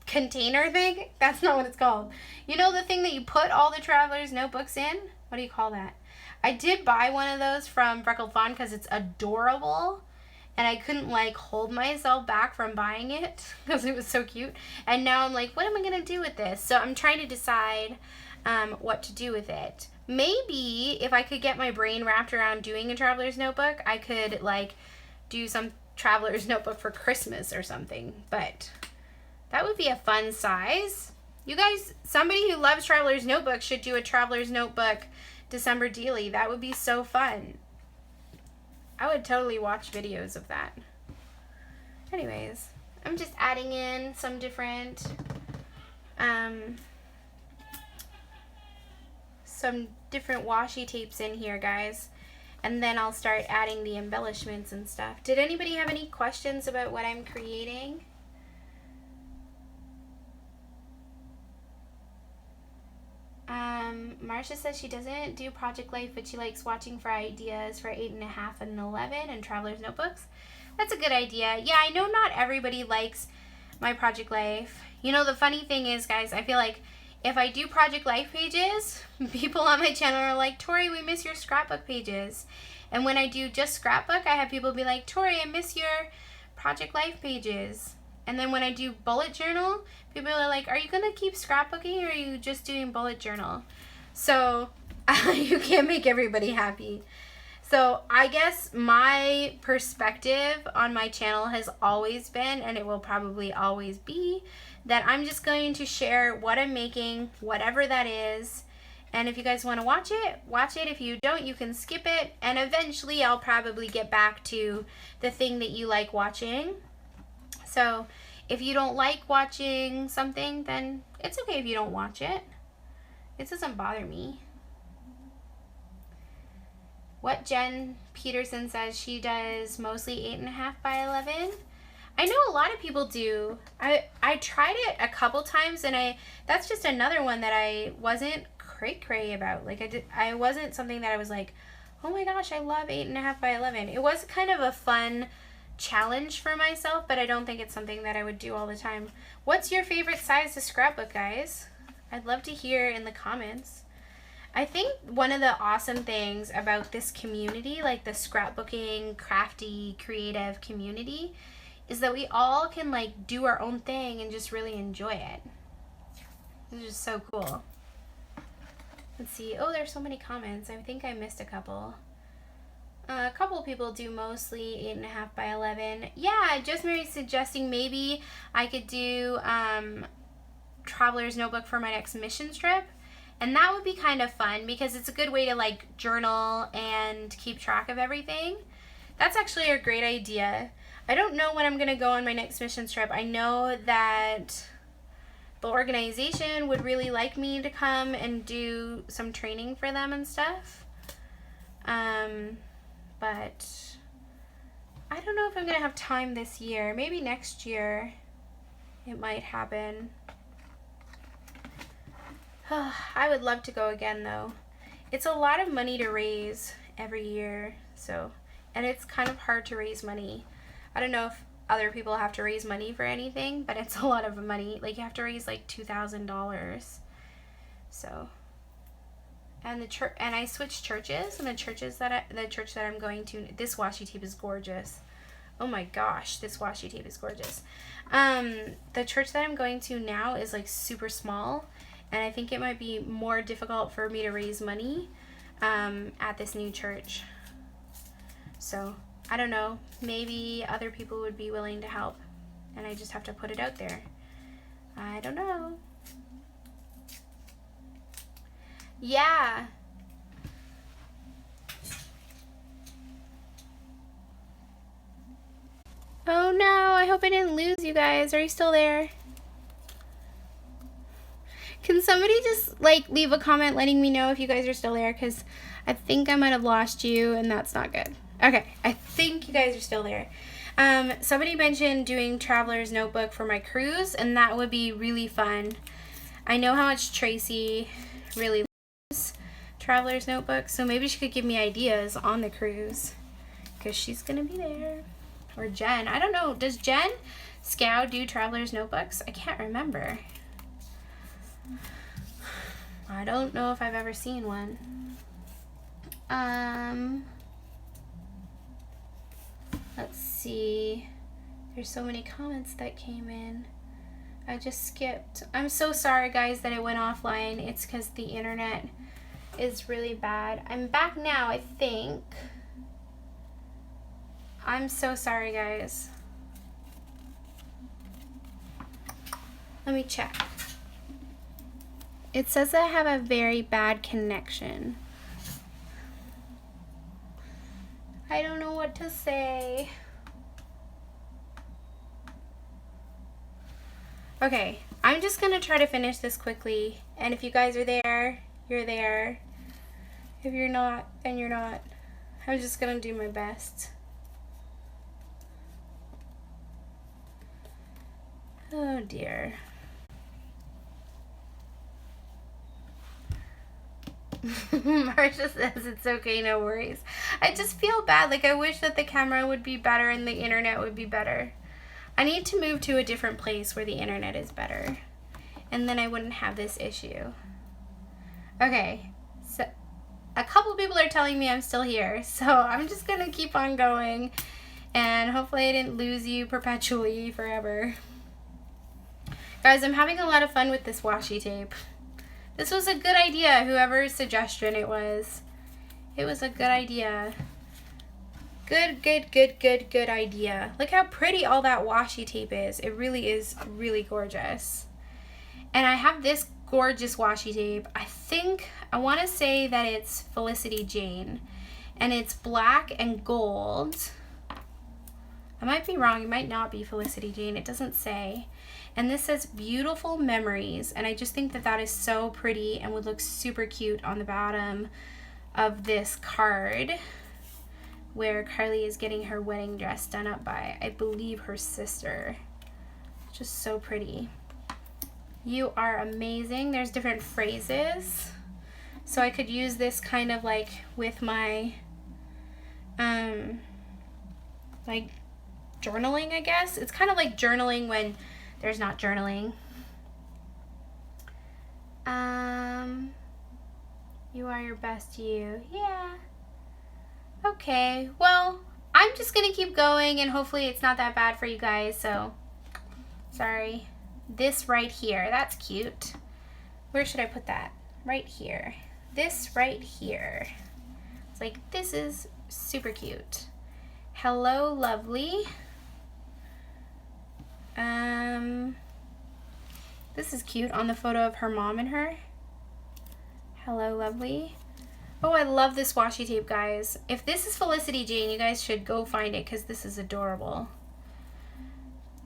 container thing. That's not what it's called. You know the thing that you put all the traveler's notebooks in? What do you call that? I did buy one of those from Freckled Fawn because it's adorable. And I couldn't like hold myself back from buying it because it was so cute. And now I'm like, what am I going to do with this? So I'm trying to decide what to do with it. Maybe if I could get my brain wrapped around doing a traveler's notebook, I could like do some traveler's notebook for Christmas or something. But that would be a fun size. You guys, somebody who loves traveler's notebook should do a traveler's notebook December daily. That would be so fun. I would totally watch videos of that. Anyways, I'm just adding in some different washi tapes in here, guys. And then I'll start adding the embellishments and stuff. Did anybody have any questions about what I'm creating? Marcia says she doesn't do Project Life, but she likes watching for ideas for 8.5 and 11 and Traveler's Notebooks. That's a good idea. Yeah, I know not everybody likes my Project Life. You know, the funny thing is, guys, I feel like if I do Project Life pages, people on my channel are like, Tori, we miss your scrapbook pages. And when I do just scrapbook, I have people be like, Tori, I miss your Project Life pages. And then when I do bullet journal, people are like, are you going to keep scrapbooking or are you just doing bullet journal? So you can't make everybody happy. So I guess my perspective on my channel has always been, and it will probably always be, that I'm just going to share what I'm making, whatever that is. And if you guys want to watch it, watch it. If you don't, you can skip it. And eventually I'll probably get back to the thing that you like watching. So if you don't like watching something, then it's okay if you don't watch it. It doesn't bother me. What Jen Peterson says, she does mostly 8.5 by 11. I know a lot of people do. I tried it a couple times, and that's just another one that I wasn't cray about. Like I wasn't something that I was like, oh my gosh, I love 8.5 by 11. It was kind of a fun challenge for myself, but I don't think it's something that I would do all the time. What's your favorite size to scrapbook, guys? I'd love to hear in the comments. I think one of the awesome things about this community, like the scrapbooking, crafty, creative community, is that we all can like do our own thing and just really enjoy it. It's just so cool. Let's see. Oh, there's so many comments. I think I missed a couple. A couple people do mostly 8.5 by 11. Yeah, Just Mary's suggesting maybe I could do Traveler's Notebook for my next mission trip. And that would be kind of fun because it's a good way to like journal and keep track of everything. That's actually a great idea. I don't know when I'm going to go on my next mission trip. I know that the organization would really like me to come and do some training for them and stuff. But I don't know if I'm going to have time this year. Maybe next year it might happen. I would love to go again though. It's a lot of money to raise every year, and it's kind of hard to raise money. I don't know if other people have to raise money for anything, but it's a lot of money. Like you have to raise like $2,000. So, and I switched churches, and the church that I'm going to, this washi tape is gorgeous. Oh my gosh, this washi tape is gorgeous. The church that I'm going to now is like super small. And I think it might be more difficult for me to raise money at this new church. So, I don't know. Maybe other people would be willing to help. And I just have to put it out there. I don't know. Yeah. Oh no, I hope I didn't lose you guys. Are you still there? Can somebody just like leave a comment letting me know if you guys are still there, because I think I might have lost you and that's not good. Okay, I think you guys are still there. Somebody mentioned doing Traveler's Notebook for my cruise, and that would be really fun. I know how much Tracy really loves Traveler's Notebook, so maybe she could give me ideas on the cruise, because she's gonna be there. or Jen. I don't know. Does Jen Scow do Traveler's Notebooks? I can't remember. I don't know if I've ever seen one. Let's see. There's so many comments that came in. I just skipped. I'm so sorry, guys, that it went offline. It's because the internet is really bad. I'm back now, I think. I'm so sorry, guys. Let me check. It says I have a very bad connection. I don't know what to say. Okay, I'm just gonna try to finish this quickly, and if you guys are there, you're there. If you're not, then you're not. I'm just gonna do my best. Oh dear. Marsha says it's okay, no worries. I just feel bad. Like, I wish that the camera would be better and the internet would be better. I need to move to a different place where the internet is better, and then I wouldn't have this issue. Okay, so a couple people are telling me I'm still here, so I'm just gonna keep on going, and hopefully I didn't lose you perpetually forever. Guys, I'm having a lot of fun with this washi tape. This was a good idea, whoever's suggestion it was. It was a good idea. Good idea. Look how pretty all that washi tape is. It really is really gorgeous. And I have this gorgeous washi tape. I want to say that it's Felicity Jane. And it's black and gold. I might be wrong. It might not be Felicity Jane. It doesn't say. And this says Beautiful Memories. And I just think that that is so pretty and would look super cute on the bottom of this card, where Carly is getting her wedding dress done up by, I believe, her sister. Just so pretty. You are amazing. There's different phrases. So I could use this kind of like with my, like journaling, I guess. It's kind of like journaling when there's not journaling. You are your best you. Yeah. Okay, well, I'm just gonna keep going, and hopefully it's not that bad for you guys, so sorry. This right here, that's cute. Where should I put that? Right here. This right here. It's like, this is super cute. Hello, lovely. This is cute on the photo of her mom and her. Hello, lovely. Oh, I love this washi tape, guys. If this is Felicity Jane, you guys should go find it because this is adorable.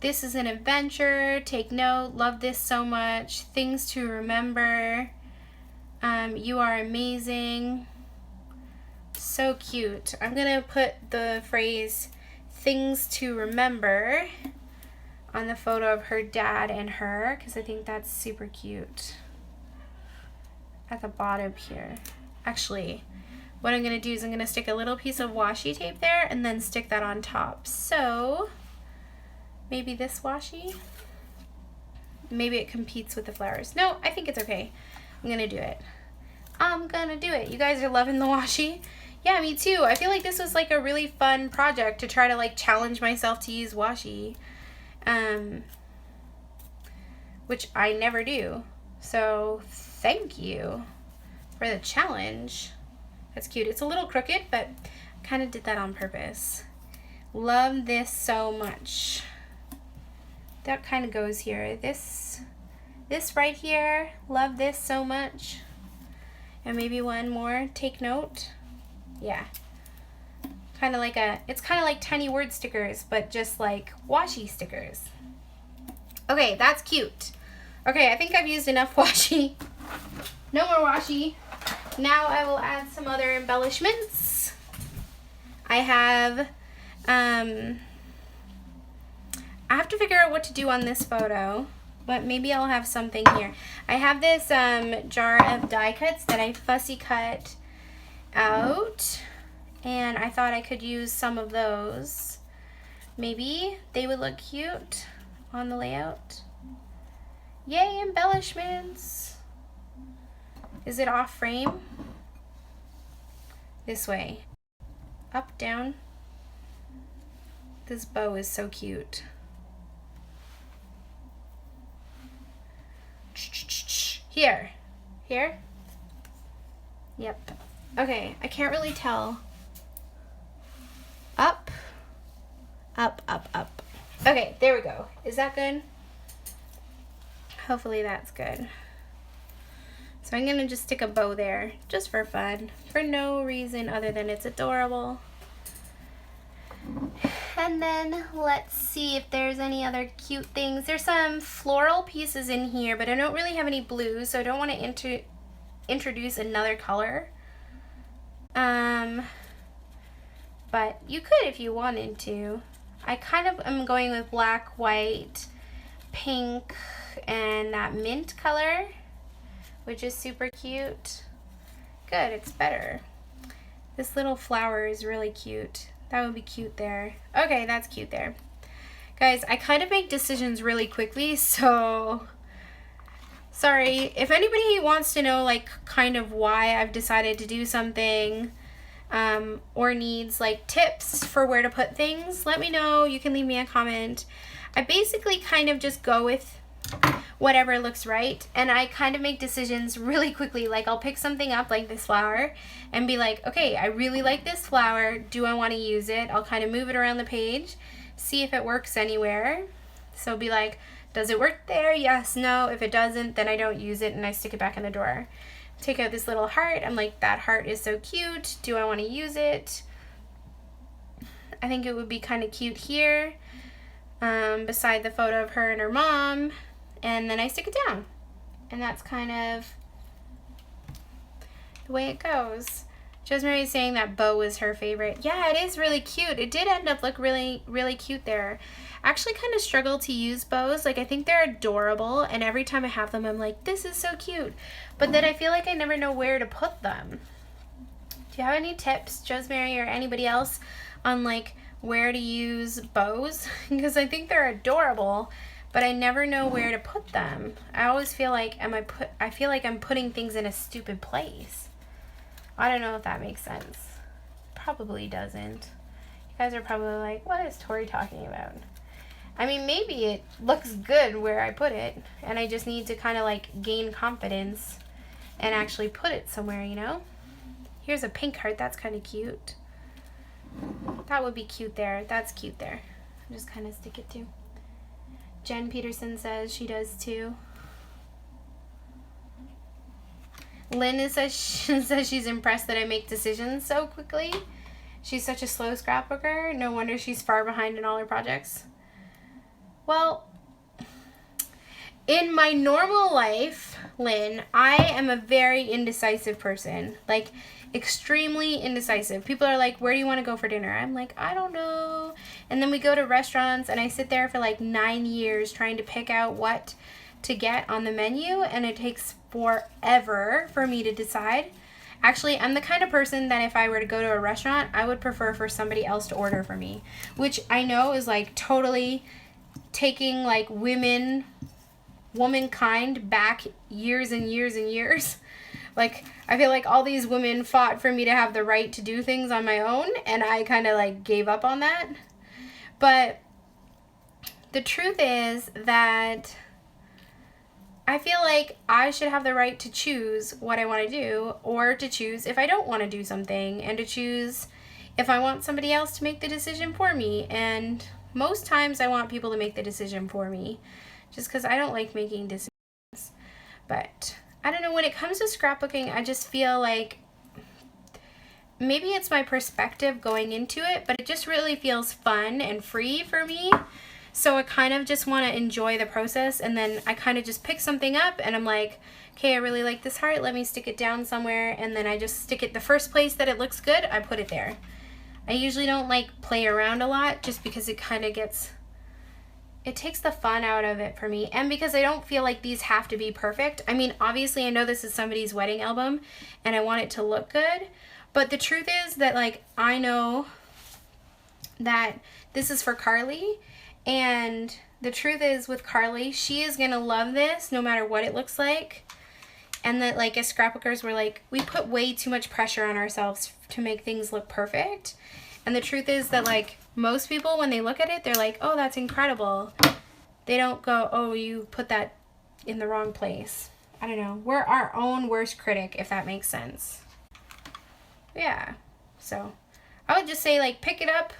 This is an adventure. Take note. Love this so much. Things to remember. You are amazing. So cute. I'm going to put the phrase things to remember on the photo of her dad and her because I think that's super cute. At the bottom here. Actually, what I'm going to do is I'm going to stick a little piece of washi tape there and then stick that on top. So, maybe this washi? Maybe it competes with the flowers. No, I think it's okay. I'm going to do it. I'm going to do it. You guys are loving the washi? Yeah, me too. I feel like this was like a really fun project to try to like challenge myself to use washi. Which I never do. So, thank you for the challenge. That's cute. It's a little crooked, but I kind of did that on purpose. Love this so much. That kind of goes here. This right here. Love this so much. And maybe one more. Take note. Yeah. Kind of like it's kind of like tiny word stickers, but just like washi stickers. Okay, that's cute. Okay, I think I've used enough washi. No more washi. Now I will add some other embellishments. I have to figure out what to do on this photo, but maybe I'll have something here. I have this jar of die cuts that I fussy cut out, and I thought I could use some of those maybe they would look cute on the layout. Yay, embellishments! Is it off frame? This way. Up, down. This bow is so cute. Here. Here? Yep. Okay, I can't really tell. Up. Up, up, up. Okay, there we go. Is that good? Hopefully that's good. So I'm gonna just stick a bow there, just for fun, for no reason other than it's adorable. And then let's see if there's any other cute things. There's some floral pieces in here, but I don't really have any blues, so I don't want to introduce another color. But you could if you wanted to. I kind of am going with black, white, pink, and that mint color, which is super cute. Good, it's better. This little flower is really cute. That would be cute there. Okay, that's cute there. Guys, I kind of make decisions really quickly, so sorry. If anybody wants to know like kind of why I've decided to do something, or needs like tips for where to put things, let me know. You can leave me a comment. I basically kind of just go with whatever looks right, and I kind of make decisions really quickly. Like I'll pick something up like this flower and be like, okay, I really like this flower. Do I want to use it? I'll kind of move it around the page, see if it works anywhere. So be like, does it work there? Yes, no. If it doesn't, then I don't use it and I stick it back in the drawer. Take out this little heart. I'm like, that heart is so cute. Do I want to use it? I think it would be kind of cute here, beside the photo of her and her mom. And then I stick it down. And that's kind of the way it goes. Josemary is saying that bow was her favorite. Yeah, it is really cute. It did end up look really, really cute there. I actually kind of struggle to use bows. Like, I think they're adorable, and every time I have them, I'm like, this is so cute. But then I feel like I never know where to put them. Do you have any tips, Josemary or anybody else, on like where to use bows? Because I think they're adorable, but I never know where to put them. I always feel like I feel like I'm putting things in a stupid place. I don't know if that makes sense. Probably doesn't. You guys are probably like, what is Tori talking about? I mean, maybe it looks good where I put it, and I just need to kind of like gain confidence and actually put it somewhere, you know? Here's a pink heart. That's kind of cute. That would be cute there. That's cute there. I'll just kind of stick it too. Jen Peterson says she does too. Lynn says she's impressed that I make decisions so quickly. She's such a slow scrapbooker. No wonder she's far behind in all her projects. Well, in my normal life, Lynn, I am a very indecisive person. Like, extremely indecisive. People are like, where do you want to go for dinner? I'm like, I don't know. And then we go to restaurants, and I sit there for like 9 years trying to pick out what to get on the menu, and it takes forever for me to decide. Actually, I'm the kind of person that if I were to go to a restaurant, I would prefer for somebody else to order for me, which I know is like totally taking like womankind back years and years and years. Like, I feel like all these women fought for me to have the right to do things on my own, and I kind of like gave up on that. But the truth is that I feel like I should have the right to choose what I want to do, or to choose if I don't want to do something, and to choose if I want somebody else to make the decision for me. And most times I want people to make the decision for me, just because I don't like making decisions. But I don't know, when it comes to scrapbooking, I just feel like maybe it's my perspective going into it, but it just really feels fun and free for me. So I kind of just want to enjoy the process, and then I kind of just pick something up and I'm like, okay, I really like this heart, let me stick it down somewhere, and then I just stick it the first place that it looks good, I put it there. I usually don't like play around a lot, just because it kind of it takes the fun out of it for me, and because I don't feel like these have to be perfect. I mean, obviously I know this is somebody's wedding album and I want it to look good, but the truth is that like I know that This is for Carly, and the truth is with Carly, she is gonna love this no matter what it looks like. And that, like, as scrapbookers, we're like, we put way too much pressure on ourselves to make things look perfect. And the truth is that, like, most people, when they look at it, they're like, oh, that's incredible. They don't go, oh, you put that in the wrong place. I don't know. We're our own worst critic, if that makes sense. Yeah. So I would just say, like, pick it up.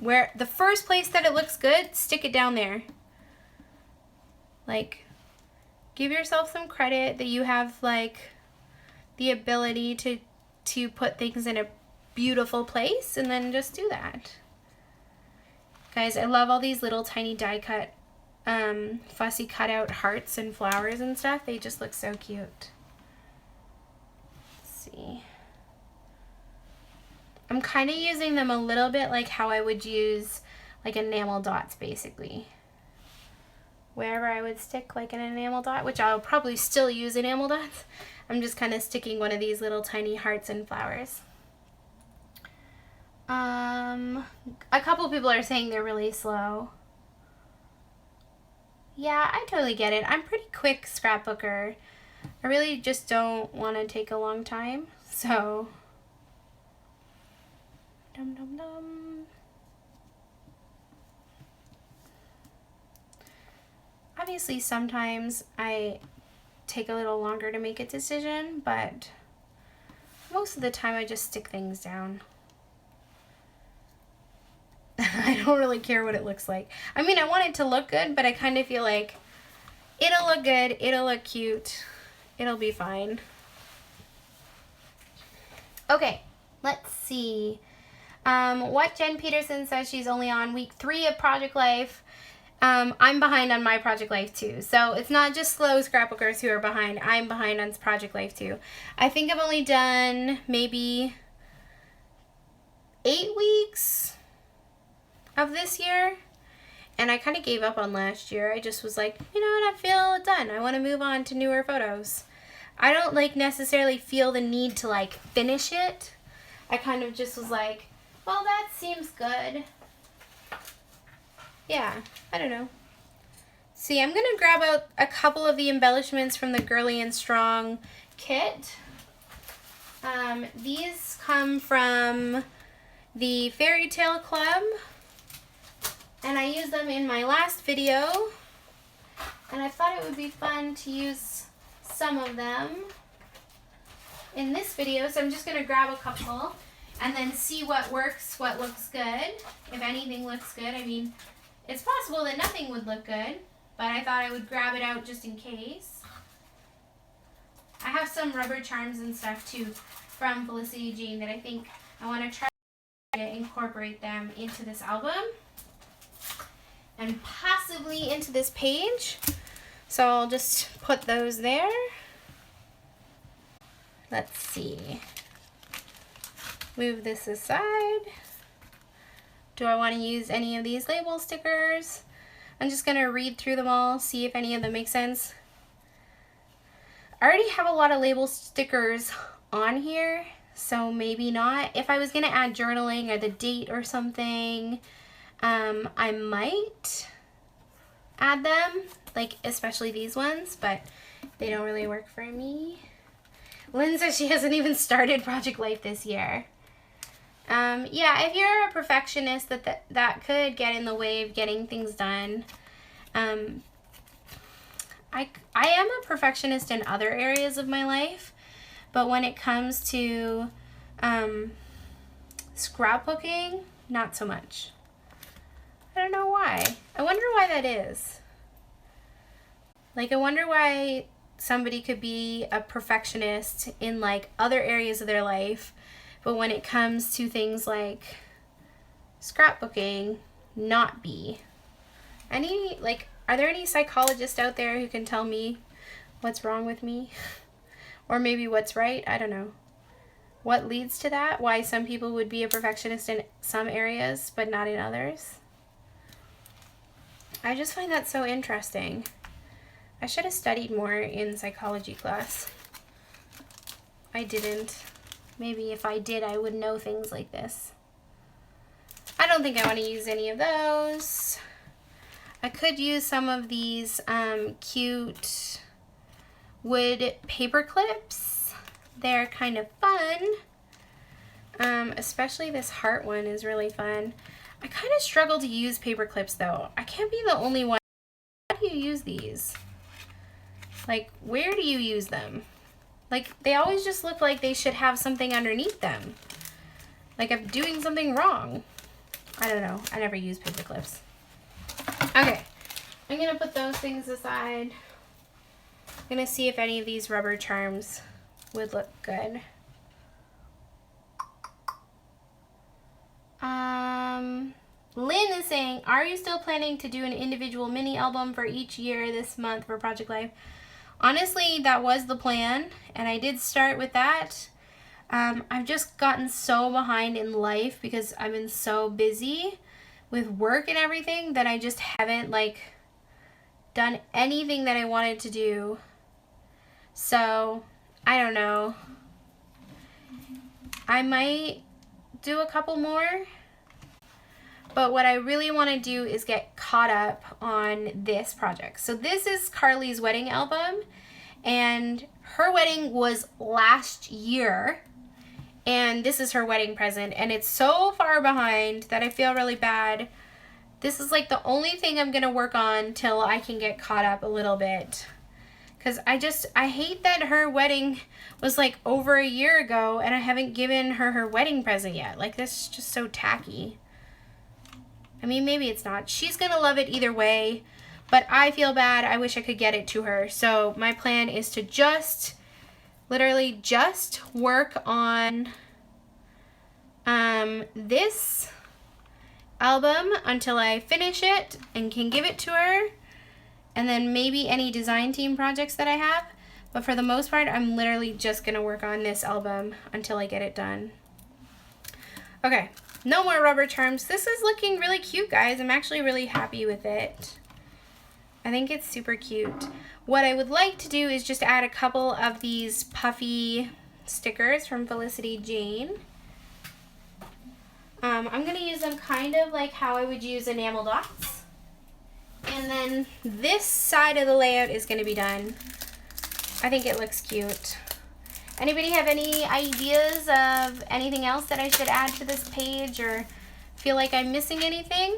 Where the first place that it looks good, stick it down there. Like, give yourself some credit that you have, like, the ability to put things in a beautiful place, and then just do that. Guys, I love all these little tiny die cut, fussy cutout hearts and flowers and stuff. They just look so cute. Let's see. I'm kind of using them a little bit like how I would use like enamel dots, basically. Wherever I would stick like an enamel dot, which I'll probably still use enamel dots, I'm just kind of sticking one of these little tiny hearts and flowers. A couple people are saying they're really slow. Yeah, I totally get it. I'm pretty quick scrapbooker. I really just don't want to take a long time, so... Dum dum dum. Obviously, sometimes I take a little longer to make a decision, but most of the time I just stick things down. I don't really care what it looks like. I mean, I want it to look good, but I kind of feel like it'll look good, it'll look cute, it'll be fine. Okay, let's see. What Jen Peterson says she's only on week 3 of Project Life. I'm behind on my Project Life too. So it's not just slow scrapbookers who are behind. I'm behind on Project Life too. I think I've only done maybe 8 weeks of this year. And I kind of gave up on last year. I just was like, you know what, I feel done. I want to move on to newer photos. I don't like necessarily feel the need to like finish it. I kind of just was like, well, that seems good. Yeah, I don't know. See, I'm going to grab out a couple of the embellishments from the Girly and Strong kit. These come from the Fairy Tale Club, and I used them in my last video, and I thought it would be fun to use some of them in this video, so I'm just going to grab a couple and then see what works, what looks good, if anything looks good. I mean, it's possible that nothing would look good, but I thought I would grab it out just in case. I have some rubber charms and stuff too from Felicity Jean that I think I want to try to incorporate them into this album and possibly into this page. So I'll just put those there. Let's see. Move this aside. Do I want to use any of these label stickers? I'm just going to read through them all, see if any of them make sense. I already have a lot of label stickers on here, so maybe not. If I was going to add journaling or the date or something, I might add them, like especially these ones, but they don't really work for me. Lynn says she hasn't even started Project Life this year. Yeah, if you're a perfectionist, that could get in the way of getting things done. I am a perfectionist in other areas of my life, but when it comes to scrapbooking, not so much. I don't know why. I wonder why that is. Like, I wonder why somebody could be a perfectionist in like other areas of their life, but when it comes to things like scrapbooking, not be. Are there any psychologists out there who can tell me what's wrong with me? Or maybe what's right? I don't know. What leads to that? Why some people would be a perfectionist in some areas, but not in others? I just find that so interesting. I should have studied more in psychology class. I didn't. Maybe if I did, I would know things like this. I don't think I want to use any of those. I could use some of these cute wood paper clips. They're kind of fun. Especially this heart one is really fun. I kind of struggle to use paper clips though. I can't be the only one. How do you use these? Like, where do you use them? Like, they always just look like they should have something underneath them. Like I'm doing something wrong. I don't know. I never use paper clips. Okay. I'm going to put those things aside. I'm going to see if any of these rubber charms would look good. Lynn is saying, are you still planning to do an individual mini album for each year this month for Project Life? Honestly, that was the plan, and I did start with that. I've just gotten so behind in life because I've been so busy with work and everything that I just haven't like done anything that I wanted to do. So, I don't know. I might do a couple more. But what I really want to do is get caught up on this project. So this is Carly's wedding album, and her wedding was last year, and this is her wedding present, and it's so far behind that I feel really bad. This is like the only thing I'm gonna work on till I can get caught up a little bit, because I hate that her wedding was like over a year ago and I haven't given her wedding present yet. Like, this is just so tacky. I mean, maybe it's not. She's gonna love it either way, but I feel bad. I wish I could get it to her. So my plan is to just, literally just work on this album until I finish it and can give it to her. And then maybe any design team projects that I have. But for the most part, I'm literally just gonna work on this album until I get it done. Okay. No more rubber charms. This is looking really cute, guys. I'm actually really happy with it. I think it's super cute. What I would like to do is just add a couple of these puffy stickers from Felicity Jane. I'm going to use them kind of like how I would use enamel dots. And then this side of the layout is going to be done. I think it looks cute. Anybody have any ideas of anything else that I should add to this page, or feel like I'm missing anything?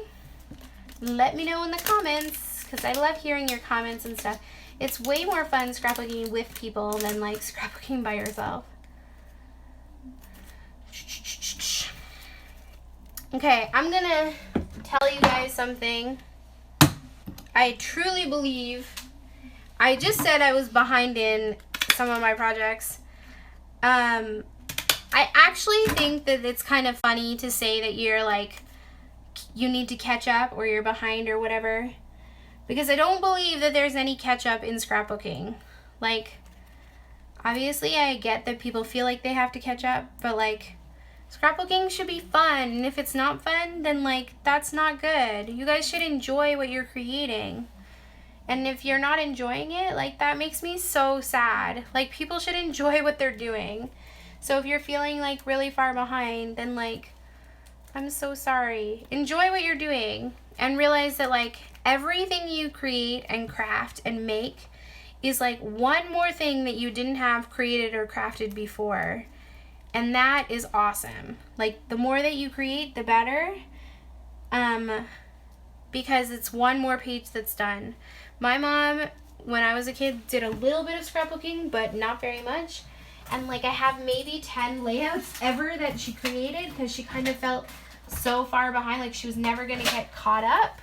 Let me know in the comments, because I love hearing your comments and stuff. It's way more fun scrapbooking with people than like scrapbooking by yourself. Okay, I'm gonna tell you guys something. I truly believe, I just said I was behind in some of my projects. I actually think that it's kind of funny to say that you're like, you need to catch up or you're behind or whatever, because I don't believe that there's any catch up in scrapbooking. Like, obviously I get that people feel like they have to catch up, but like, scrapbooking should be fun, and if it's not fun, then like, that's not good. You guys should enjoy what you're creating. And if you're not enjoying it, like, that makes me so sad. Like, people should enjoy what they're doing. So if you're feeling like really far behind, then like, I'm so sorry. Enjoy what you're doing and realize that like everything you create and craft and make is like one more thing that you didn't have created or crafted before. And that is awesome. Like, the more that you create, the better. Because it's one more page that's done. My mom, when I was a kid, did a little bit of scrapbooking, but not very much. And like, I have maybe 10 layouts ever that she created because she kind of felt so far behind, like she was never going to get caught up.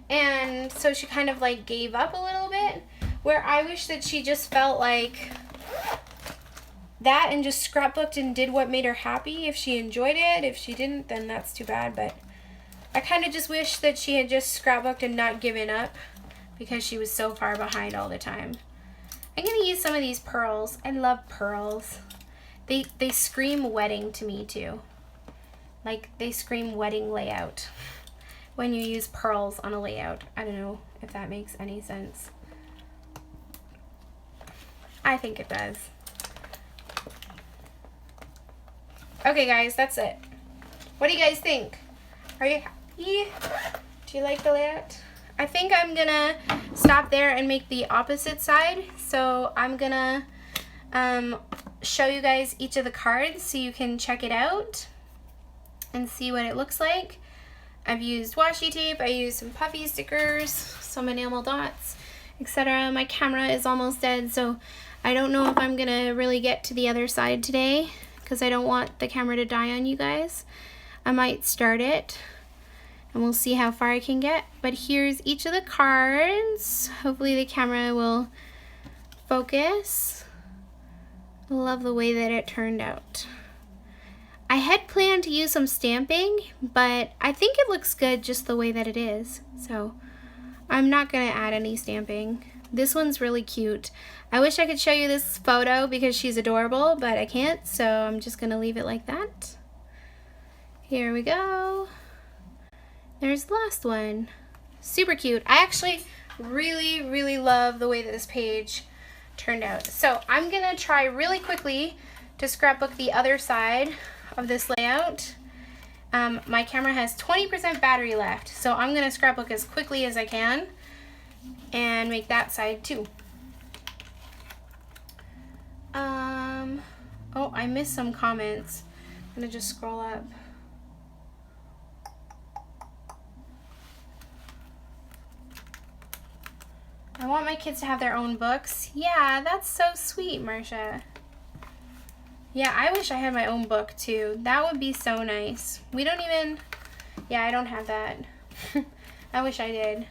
And so she kind of like gave up a little bit, where I wish that she just felt like that and just scrapbooked and did what made her happy. If she enjoyed it, if she didn't, then that's too bad. But I kind of just wish that she had just scrapbooked and not given up because she was so far behind all the time. I'm going to use some of these pearls. I love pearls. They scream wedding to me too. Like, they scream wedding layout when you use pearls on a layout. I don't know if that makes any sense. I think it does. Okay guys, that's it. What do you guys think? Are you happy? Do you like the layout? I think I'm gonna stop there and make the opposite side. So I'm gonna show you guys each of the cards so you can check it out and see what it looks like. I've used washi tape, I used some puffy stickers, some enamel dots, etc. My camera is almost dead, so I don't know if I'm gonna really get to the other side today because I don't want the camera to die on you guys. I might start it and we'll see how far I can get. But here's each of the cards. Hopefully the camera will focus. I love the way that it turned out. I had planned to use some stamping, but I think it looks good just the way that it is. So I'm not gonna add any stamping. This one's really cute. I wish I could show you this photo because she's adorable, but I can't, so I'm just gonna leave it like that. Here we go. There's the last one. Super cute. I actually really love the way that this page turned out. So I'm gonna try really quickly to scrapbook the other side of this layout. My camera has 20% battery left, so I'm gonna scrapbook as quickly as I can and make that side too. Oh, I missed some comments. I'm gonna just scroll up. I want my kids to have their own books. Yeah, that's so sweet, Marcia. Yeah, I wish I had my own book too. That would be so nice. We don't even, yeah, I don't have that. I wish I did.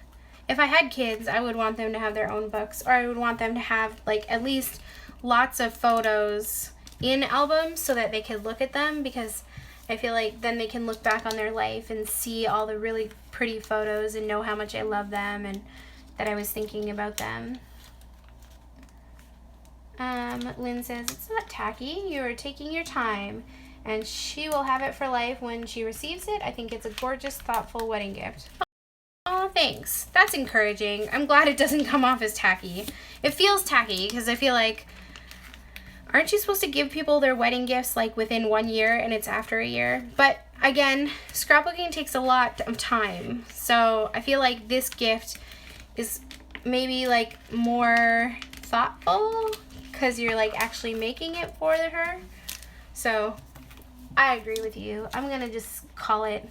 If I had kids, I would want them to have their own books, or I would want them to have like at least lots of photos in albums so that they could look at them, because I feel like then they can look back on their life and see all the really pretty photos and know how much I love them and that I was thinking about them. Lynn says, it's not tacky, you are taking your time, and she will have it for life when she receives it. I think it's a gorgeous, thoughtful wedding gift. Oh, thanks. That's encouraging. I'm glad it doesn't come off as tacky. It feels tacky because I feel like, aren't you supposed to give people their wedding gifts like within 1 year and it's after a year? But again, scrapbooking takes a lot of time. So I feel like this gift is maybe like more thoughtful because you're like actually making it for her. So I agree with you. I'm gonna just call it,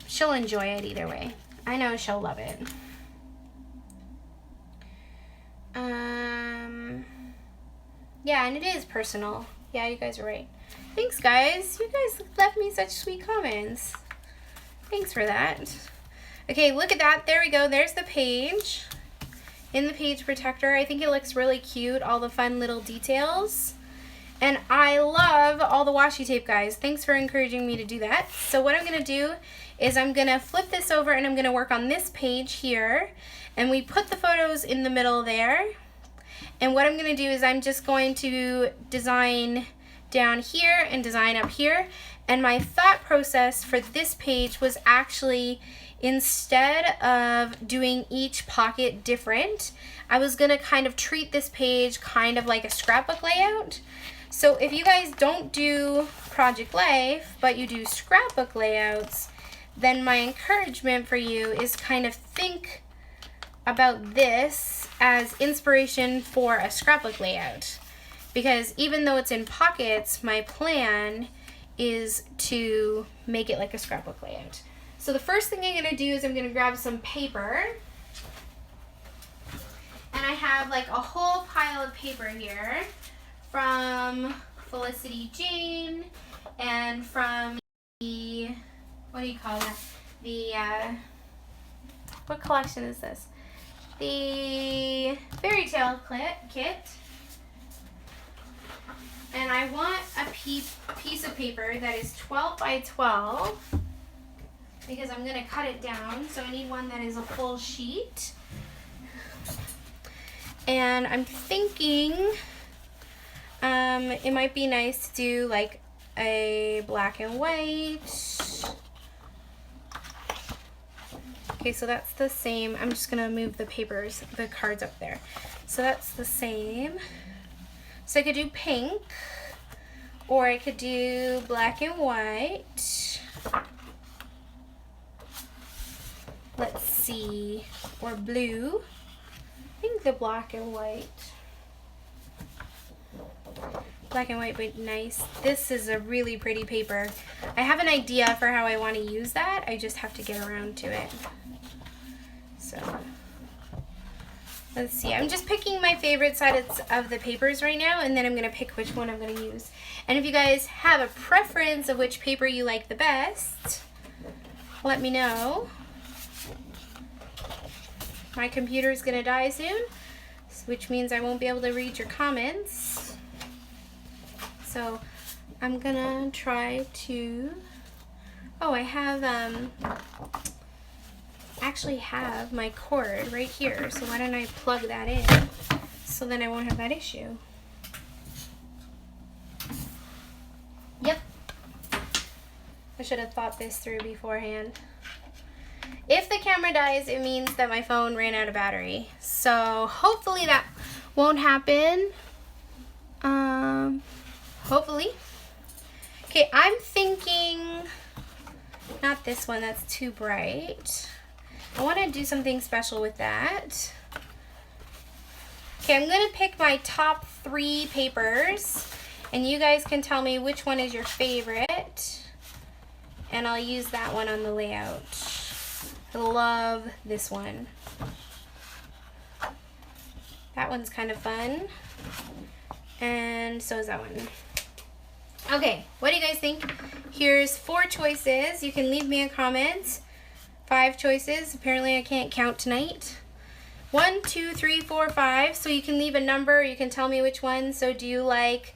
she'll enjoy it either way. I know she'll love it. Yeah, and it is personal. Yeah, you guys are right. Thanks, guys. You guys left me such sweet comments. Thanks for that. Okay, look at that. There we go. There's the page. In the page protector. I think it looks really cute. All the fun little details. And I love all the washi tape, guys. Thanks for encouraging me to do that. So what I'm going to do is I'm going to flip this over and I'm going to work on this page here. And we put the photos in the middle there. And what I'm going to do is I'm just going to design down here and design up here. And my thought process for this page was actually, instead of doing each pocket different, I was going to kind of treat this page kind of like a scrapbook layout. So if you guys don't do Project Life, but you do scrapbook layouts, then my encouragement for you is kind of think about this as inspiration for a scrapbook layout. Because even though it's in pockets, my plan is to make it like a scrapbook layout. So the first thing I'm gonna do is I'm gonna grab some paper. And I have like a whole pile of paper here from Felicity Jane and from the, what do you call that? The, what collection is this? The Fairy Tale kit. And I want a piece of paper that is 12 by 12 because I'm going to cut it down. So I need one that is a full sheet. And I'm thinking it might be nice to do like a black and white. Okay, so that's the same. I'm just gonna move the cards up there. So that's the same. So I could do pink, or I could do black and white. see, or blue. I think the black and white. Black and white would be nice. This is a really pretty paper. I have an idea for how I want to use that. I just have to get around to it. So let's see. I'm just picking my favorite sides of the papers right now, and then I'm going to pick which one I'm going to use. And if you guys have a preference of which paper you like the best, let me know. My computer is going to die soon, which means I won't be able to read your comments. So I'm gonna try to, oh, I have, actually have my cord right here. So why don't I plug that in so then I won't have that issue. Yep. I should have thought this through beforehand. If the camera dies, it means that my phone ran out of battery. So hopefully that won't happen. Hopefully. Okay, I'm thinking, not this one, that's too bright. I want to do something special with that. Okay, I'm going to pick my top 3 papers, and you guys can tell me which one is your favorite, and I'll use that one on the layout. I love this one. That one's kind of fun, and so is that one. Okay, what do you guys think? Here's 4 choices. You can leave me a comment. 5 choices. Apparently I can't count tonight. 1, 2, 3, 4, 5. So you can leave a number. You can tell me which one. So do you like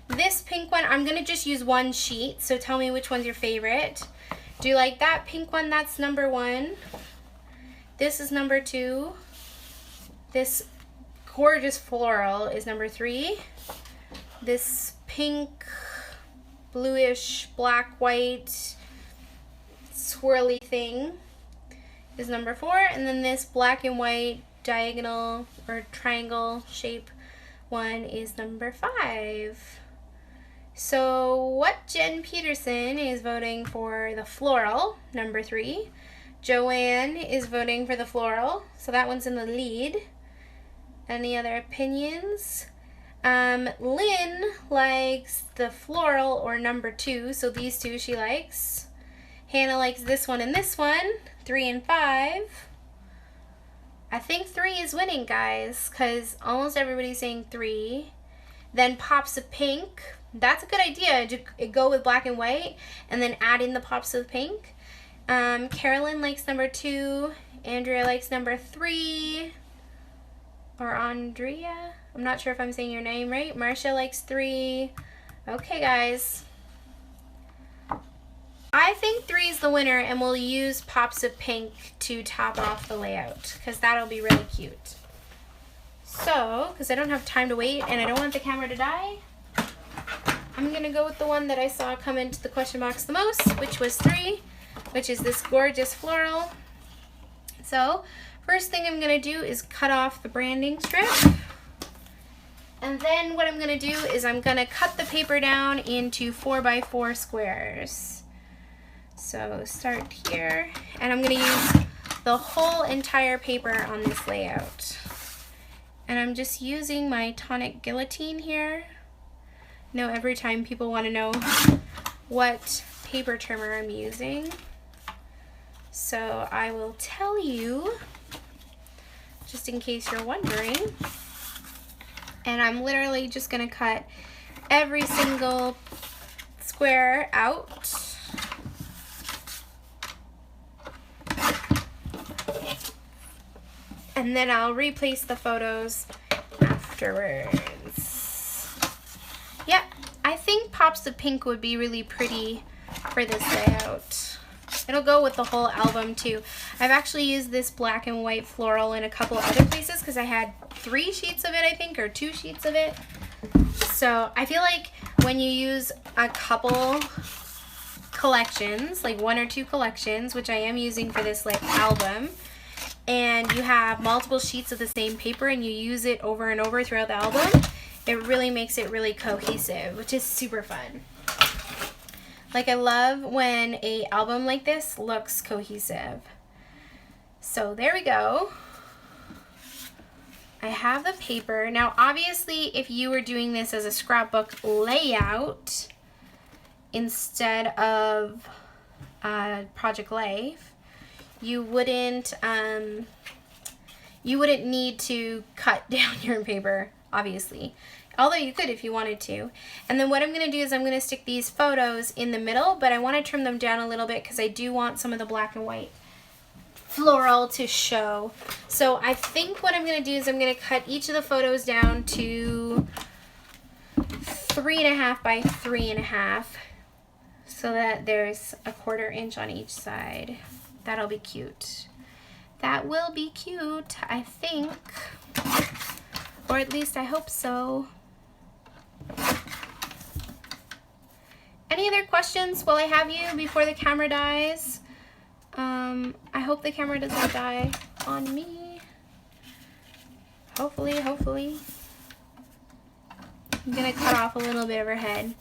this pink one? I'm going to just use 1 sheet. So tell me which one's your favorite. Do you like that pink one? That's number 1. This is number 2. This gorgeous floral is number 3. This pink, bluish, black, white, swirly thing is number 4. And then this black and white diagonal or triangle shape one is number 5. So what Jen Peterson is voting for the floral, number 3. Joanne is voting for the floral, so that one's in the lead. Any other opinions? Lynn likes the floral or number 2, so these 2 she likes. Hannah likes this one and this one, 3 and 5. I think 3 is winning, guys, because almost everybody's saying 3. Then pops of pink. That's a good idea, to go with black and white and then add in the pops of pink. Carolyn likes number 2. Andrea likes number 3. Or Andrea. I'm not sure if I'm saying your name right. Marcia likes 3. Okay, guys. I think 3 is the winner, and we'll use pops of pink to top off the layout, because that'll be really cute. So, because I don't have time to wait, and I don't want the camera to die, I'm going to go with the one that I saw come into the question box the most, which was 3, which is this gorgeous floral. So, first thing I'm going to do is cut off the branding strip. And then what I'm going to do is I'm going to cut the paper down into 4x4 squares. So start here, and I'm going to use the whole entire paper on this layout. And I'm just using my tonic guillotine here. I know every time people want to know what paper trimmer I'm using. So I will tell you, just in case you're wondering. And I'm literally just going to cut every single square out. And then I'll replace the photos afterwards. Yep, I think pops of pink would be really pretty for this layout. It'll go with the whole album too. I've actually used this black and white floral in a couple other places because I had 3 sheets of it, I think, or 2 sheets of it. So I feel like when you use a couple collections, like 1 or 2 collections, which I am using for this like album, and you have multiple sheets of the same paper and you use it over and over throughout the album, it really makes it really cohesive, which is super fun. Like, I love when a album like this looks cohesive. So there we go. I have the paper. Now obviously if you were doing this as a scrapbook layout instead of Project Life, you wouldn't need to cut down your paper, obviously. Although you could if you wanted to. And then what I'm going to do is I'm going to stick these photos in the middle, but I want to trim them down a little bit because I do want some of the black and white floral to show. So I think what I'm going to do is I'm going to cut each of the photos down to 3.5 by 3.5 so that there's a 1/4 inch on each side. That'll be cute. That will be cute, I think. Or at least I hope so. Any other questions while I have you before the camera dies? I hope the camera doesn't die on me. Hopefully, hopefully. I'm gonna cut off a little bit of her head.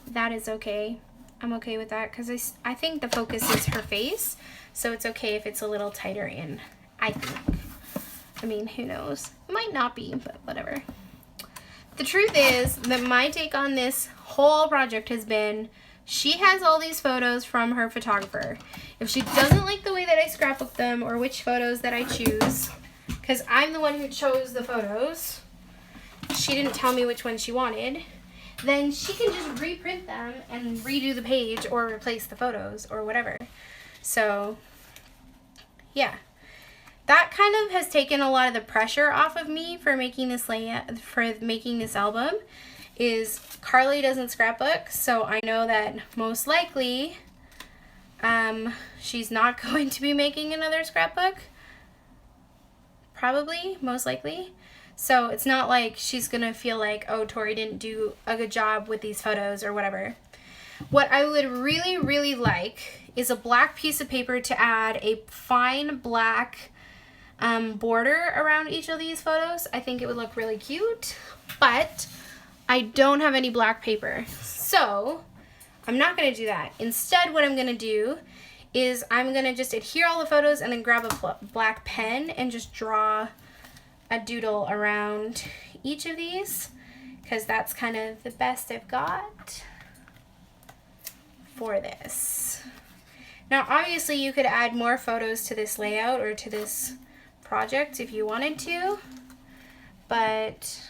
That is okay. I'm okay with that because I think the focus is her face, so it's okay if it's a little tighter in, I think. I mean, who knows? It might not be, but whatever. The truth is that my take on this whole project has been she has all these photos from her photographer. If she doesn't like the way that I scrapbook them or which photos that I choose, because I'm the one who chose the photos, she didn't tell me which ones she wanted, then she can just reprint them and redo the page or replace the photos or whatever. So, yeah. That kind of has taken a lot of the pressure off of me for making this layout, for making this album, is Carly doesn't scrapbook, so I know that most likely she's not going to be making another scrapbook. Probably, most likely. So it's not like she's gonna feel like, oh, Tori didn't do a good job with these photos or whatever. What I would really, really like is a black piece of paper to add a fine black border around each of these photos. I think it would look really cute, but I don't have any black paper, so I'm not gonna do that. Instead, what I'm gonna do is I'm gonna just adhere all the photos and then grab a black pen and just draw a doodle around each of these, because that's kind of the best I've got for this. Now obviously you could add more photos to this layout or to this project if you wanted to, but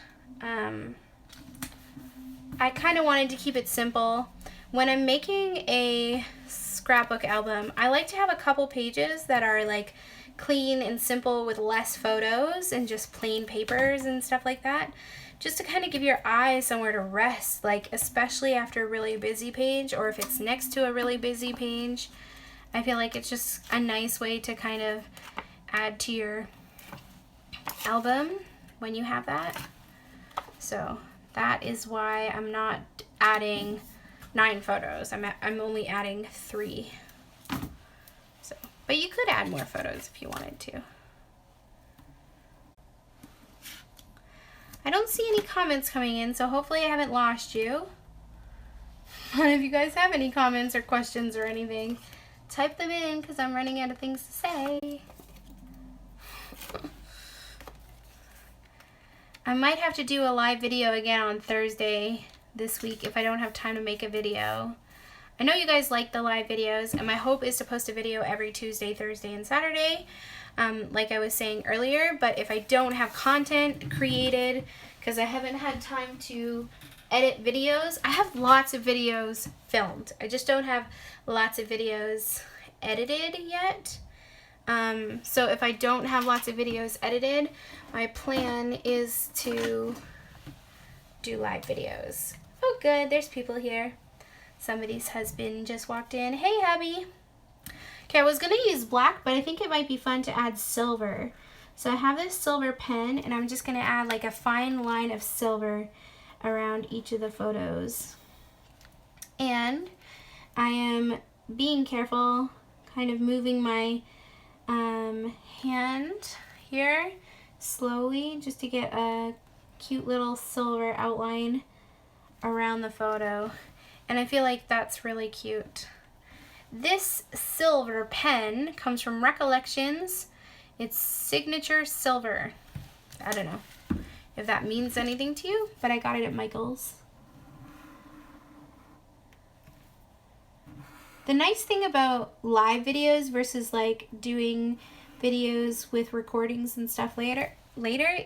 I kind of wanted to keep it simple. When I'm making a scrapbook album, I like to have a couple pages that are like clean and simple with less photos and just plain papers and stuff like that, just to kind of give your eyes somewhere to rest, like especially after a really busy page or if it's next to a really busy page. I feel like it's just a nice way to kind of add to your album when you have that. So that is why I'm not adding 9 photos. I'm only adding 3. So, but you could add more photos if you wanted to. I don't see any comments coming in, so hopefully I haven't lost you. But if you guys have any comments or questions or anything, type them in because I'm running out of things to say. I might have to do a live video again on Thursday this week if I don't have time to make a video. I know you guys like the live videos, and my hope is to post a video every Tuesday, Thursday, and Saturday, like I was saying earlier. But if I don't have content created, because I haven't had time to edit videos, I have lots of videos filmed. I just don't have lots of videos edited yet. So if I don't have lots of videos edited, my plan is to do live videos. Oh good, there's people here. Somebody's husband just walked in. Hey hubby. Okay, I was gonna use black, but I think it might be fun to add silver. So I have this silver pen, and I'm just gonna add like a fine line of silver around each of the photos. And I am being careful, kind of moving my hand here slowly just to get a cute little silver outline around the photo, and I feel like that's really cute. This silver pen comes from Recollections. It's signature silver. I don't know if that means anything to you, but I got it at Michael's. The nice thing about live videos versus like doing videos with recordings and stuff later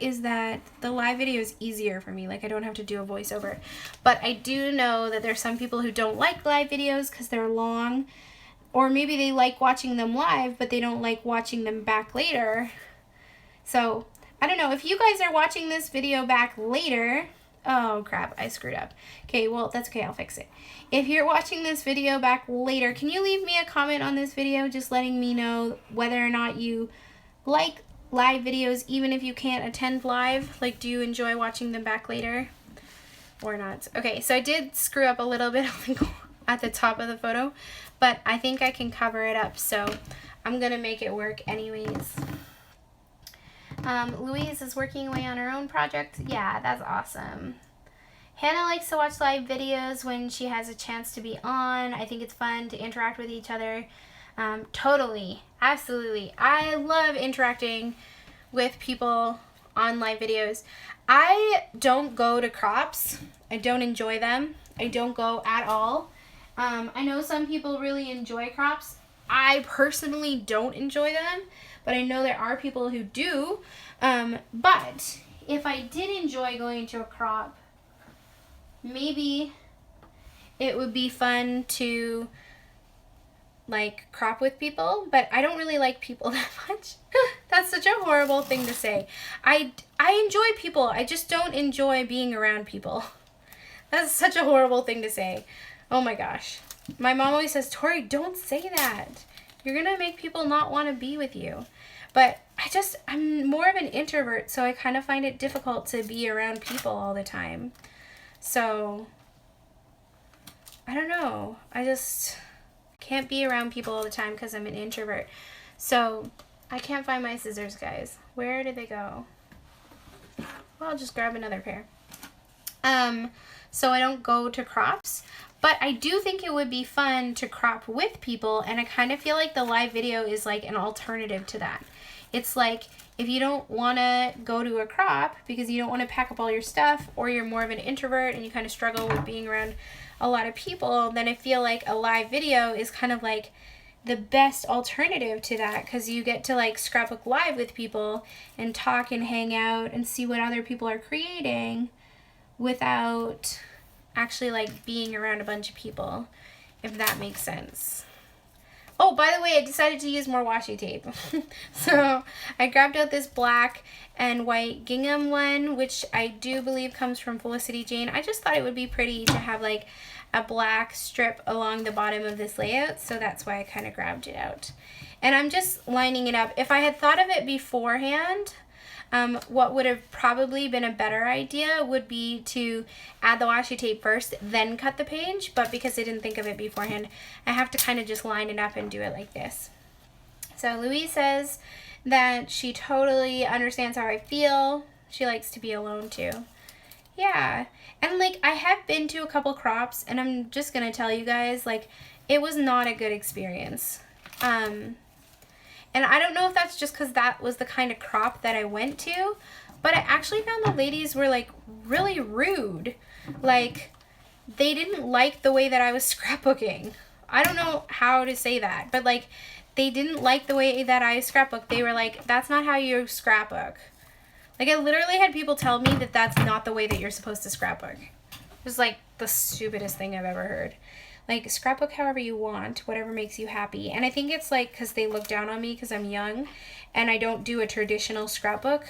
is that the live video is easier for me. Like I don't have to do a voiceover. But I do know that there's some people who don't like live videos because they're long, or maybe they like watching them live but they don't like watching them back later. So I don't know if you guys are watching this video back later. Oh crap, I screwed up. Okay, well that's okay, I'll fix it. If you're watching this video back later, can you leave me a comment on this video just letting me know whether or not you like live videos even if you can't attend live? Like, do you enjoy watching them back later or not? Okay, so I did screw up a little bit at the top of the photo, but I think I can cover it up, so I'm gonna make it work anyways. Louise is working away on her own project. Yeah, that's awesome. Hannah likes to watch live videos when she has a chance to be on. I think it's fun to interact with each other. Totally. Absolutely. I love interacting with people on live videos. I don't go to crops. I don't enjoy them. I don't go at all. I know some people really enjoy crops. I personally don't enjoy them, but I know there are people who do. But if I did enjoy going to a crop, maybe it would be fun to like crop with people, but I don't really like people that much. That's such a horrible thing to say. I enjoy people. I just don't enjoy being around people. That's such a horrible thing to say. Oh my gosh. My mom always says, Tori, don't say that. You're gonna make people not want to be with you. But I'm more of an introvert, so I kind of find it difficult to be around people all the time. So, I don't know. I just can't be around people all the time because I'm an introvert. So, I can't find my scissors, guys. Where did they go? Well, I'll just grab another pair. So I don't go to crops, but I do think it would be fun to crop with people, and I kind of feel like the live video is like an alternative to that. It's like if you don't want to go to a crop because you don't want to pack up all your stuff, or you're more of an introvert and you kind of struggle with being around a lot of people, then I feel like a live video is kind of like the best alternative to that, because you get to like scrapbook live with people and talk and hang out and see what other people are creating without actually like being around a bunch of people, if that makes sense. Oh, by the way, I decided to use more washi tape. So I grabbed out this black and white gingham one, which I do believe comes from Felicity Jane. I just thought it would be pretty to have like a black strip along the bottom of this layout, so that's why I kind of grabbed it out. And I'm just lining it up. If I had thought of it beforehand, what would have probably been a better idea would be to add the washi tape first, then cut the page, but because I didn't think of it beforehand, I have to kind of just line it up and do it like this. So Louise says that she totally understands how I feel. She likes to be alone too. Yeah, and like I have been to a couple crops, and I'm just gonna tell you guys, like, it was not a good experience. And I don't know if that's just because that was the kind of crop that I went to, but I actually found the ladies were like really rude. Like, they didn't like the way that I was scrapbooking. I don't know how to say that, but like they didn't like the way that I scrapbook. They were like, that's not how you scrapbook. Like, I literally had people tell me that that's not the way that you're supposed to scrapbook. It was like the stupidest thing I've ever heard. Like, scrapbook however you want, whatever makes you happy. And I think it's like because they look down on me because I'm young and I don't do a traditional scrapbook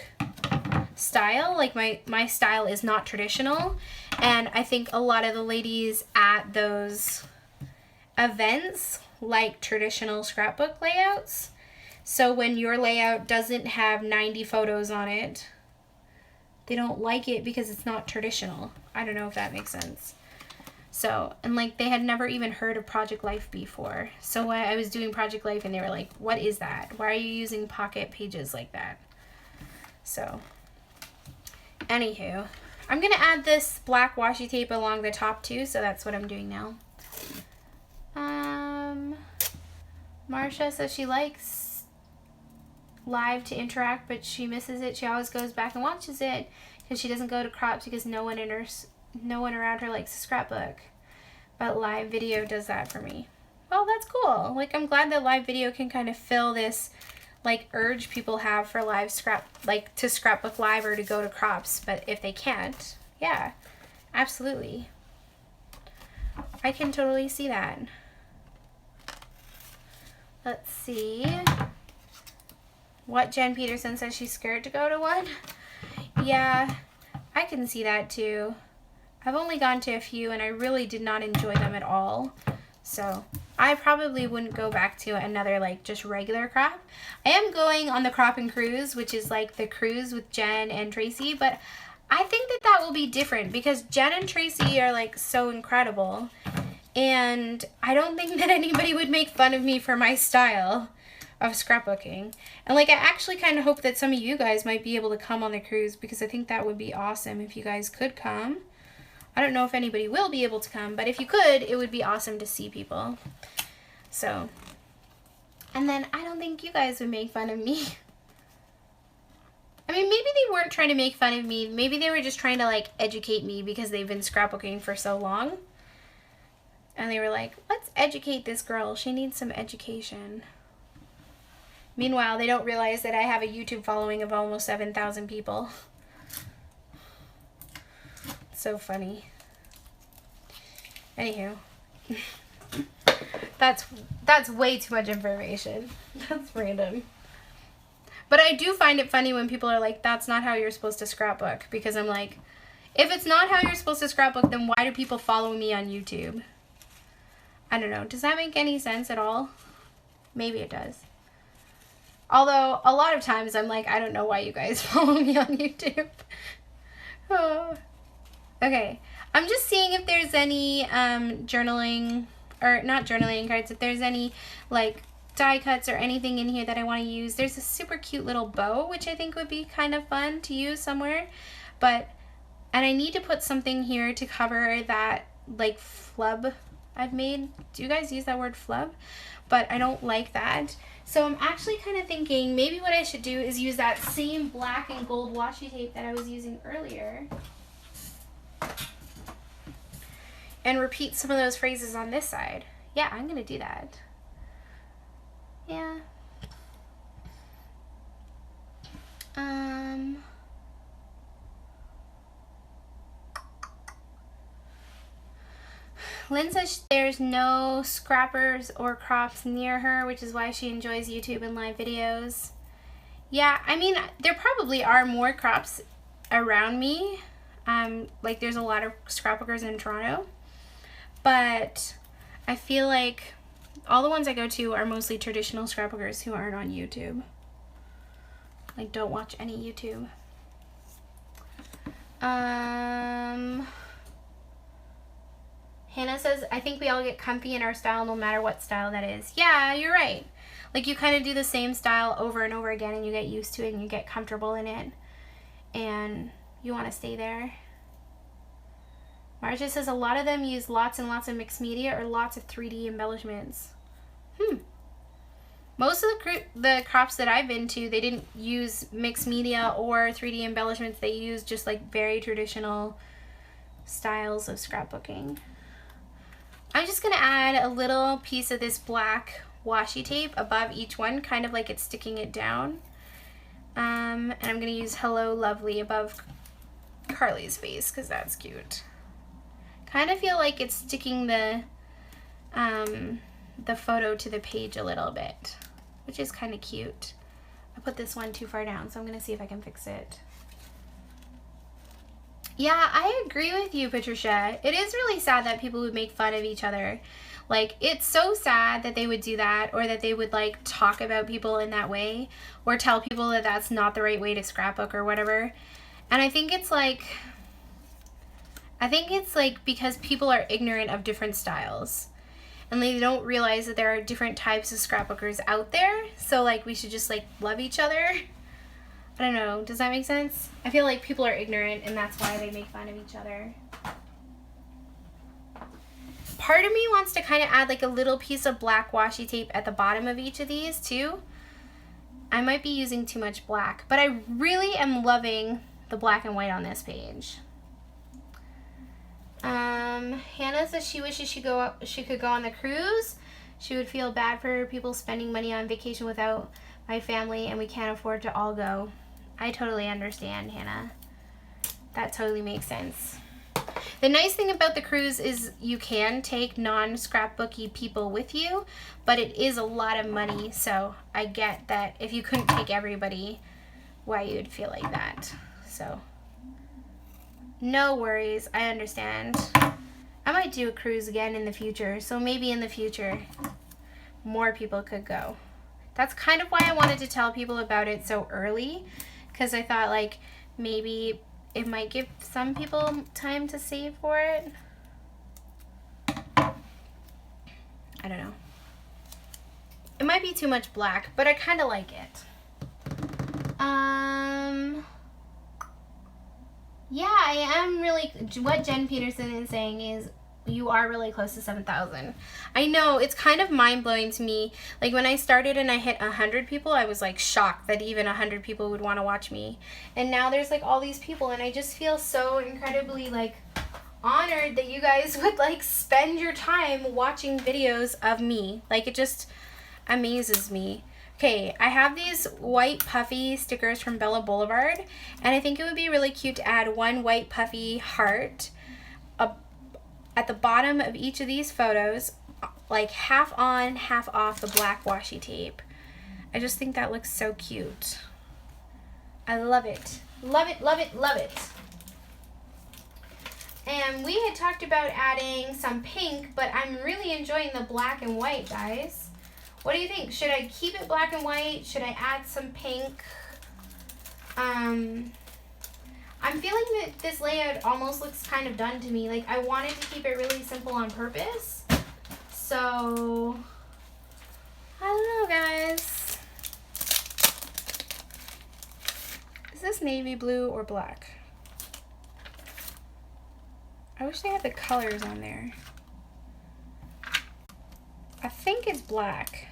style. Like, my style is not traditional. And I think a lot of the ladies at those events like traditional scrapbook layouts. So when your layout doesn't have 90 photos on it, they don't like it because it's not traditional. I don't know if that makes sense. So, and like they had never even heard of Project Life before. So when I was doing Project Life and they were like, what is that? Why are you using pocket pages like that? So, anywho, I'm going to add this black washi tape along the top too. So that's what I'm doing now. Marsha says she likes live to interact, but she misses it. She always goes back and watches it because she doesn't go to crops because no one around her likes a scrapbook. But live video does that for me. Well, that's cool. Like, I'm glad that live video can kind of fill this, like, urge people have for to scrapbook live or to go to crops. But if they can't, yeah, absolutely. I can totally see that. Let's see. What Jen Peterson says she's scared to go to one. Yeah, I can see that too. I've only gone to a few and I really did not enjoy them at all. So I probably wouldn't go back to another like just regular crop. I am going on the Crop and Cruise, which is like the cruise with Jen and Tracy, but I think that that will be different because Jen and Tracy are like so incredible. And I don't think that anybody would make fun of me for my style of scrapbooking. And like I actually kind of hope that some of you guys might be able to come on the cruise because I think that would be awesome if you guys could come. I don't know if anybody will be able to come, but if you could, it would be awesome to see people. So, and then I don't think you guys would make fun of me. I mean, maybe they weren't trying to make fun of me. Maybe they were just trying to like educate me because they've been scrapbooking for so long. And they were like, let's educate this girl. She needs some education. Meanwhile, they don't realize that I have a YouTube following of almost 7,000 people. So funny. Anywho, that's way too much information. That's random. But I do find it funny when people are like, that's not how you're supposed to scrapbook. Because I'm like, if it's not how you're supposed to scrapbook, then why do people follow me on YouTube? I don't know. Does that make any sense at all? Maybe it does. Although, a lot of times I'm like, I don't know why you guys follow me on YouTube. Oh. Okay, I'm just seeing if there's any journaling, or not journaling cards, if there's any like die cuts or anything in here that I want to use. There's a super cute little bow, which I think would be kind of fun to use somewhere. And I need to put something here to cover that like flub I've made. Do you guys use that word flub? But I don't like that. So I'm actually kind of thinking maybe what I should do is use that same black and gold washi tape that I was using earlier. And repeat some of those phrases on this side. Yeah, I'm going to do that. Yeah. Lynn says there's no scrappers or crops near her, which is why she enjoys YouTube and live videos. Yeah, I mean, there probably are more crops around me. Like there's a lot of scrapbookers in Toronto, but I feel like all the ones I go to are mostly traditional scrapbookers who aren't on YouTube. Like don't watch any YouTube. Hannah says, I think we all get comfy in our style no matter what style that is. Yeah, you're right. Like you kind of do the same style over and over again and you get used to it and you get comfortable in it. And you want to stay there. Marcia says a lot of them use lots and lots of mixed media or lots of 3D embellishments. Most of the crops that I've been to, they didn't use mixed media or 3D embellishments. They used just like very traditional styles of scrapbooking. I'm just going to add a little piece of this black washi tape above each one, kind of like it's sticking it down. And I'm going to use Hello Lovely above Carly's face because that's cute. Kind of feel like it's sticking the photo to the page a little bit, which is kind of cute. I put this one too far down, so I'm going to see if I can fix it. Yeah, I agree with you, Patricia. It is really sad that people would make fun of each other. Like, it's so sad that they would do that, or that they would, like, talk about people in that way, or tell people that that's not the right way to scrapbook or whatever. And I think it's like because people are ignorant of different styles. And they don't realize that there are different types of scrapbookers out there. So, like, we should just, like, love each other. I don't know. Does that make sense? I feel like people are ignorant, and that's why they make fun of each other. Part of me wants to kind of add, like, a little piece of black washi tape at the bottom of each of these, too. I might be using too much black, but I really am loving the black and white on this page. Hannah says she wishes she could go on the cruise. She would feel bad for people spending money on vacation without my family, and we can't afford to all go. I totally understand, Hannah. That totally makes sense. The nice thing about the cruise is you can take non-scrapbooky people with you, but it is a lot of money, so I get that if you couldn't take everybody, why you'd feel like that. So, no worries, I understand. I might do a cruise again in the future, so maybe in the future more people could go. That's kind of why I wanted to tell people about it so early, because I thought like maybe it might give some people time to save for it. I don't know. It might be too much black, but I kind of like it. Yeah, I am really, what Jen Peterson is saying is you are really close to 7,000. I know, it's kind of mind-blowing to me. Like when I started and I hit 100 people, I was like shocked that even 100 people would want to watch me. And now there's like all these people, and I just feel so incredibly like honored that you guys would like spend your time watching videos of me. Like it just amazes me. Okay, I have these white puffy stickers from Bella Boulevard, and I think it would be really cute to add one white puffy heart at the bottom of each of these photos, like half on, half off the black washi tape. I just think that looks so cute. I love it. Love it, love it, love it. And we had talked about adding some pink, but I'm really enjoying the black and white, guys. What do you think? Should I keep it black and white? Should I add some pink? I'm feeling that this layout almost looks kind of done to me. Like I wanted to keep it really simple on purpose. So, I don't know, guys. Is this navy blue or black? I wish they had the colors on there. I think it's black.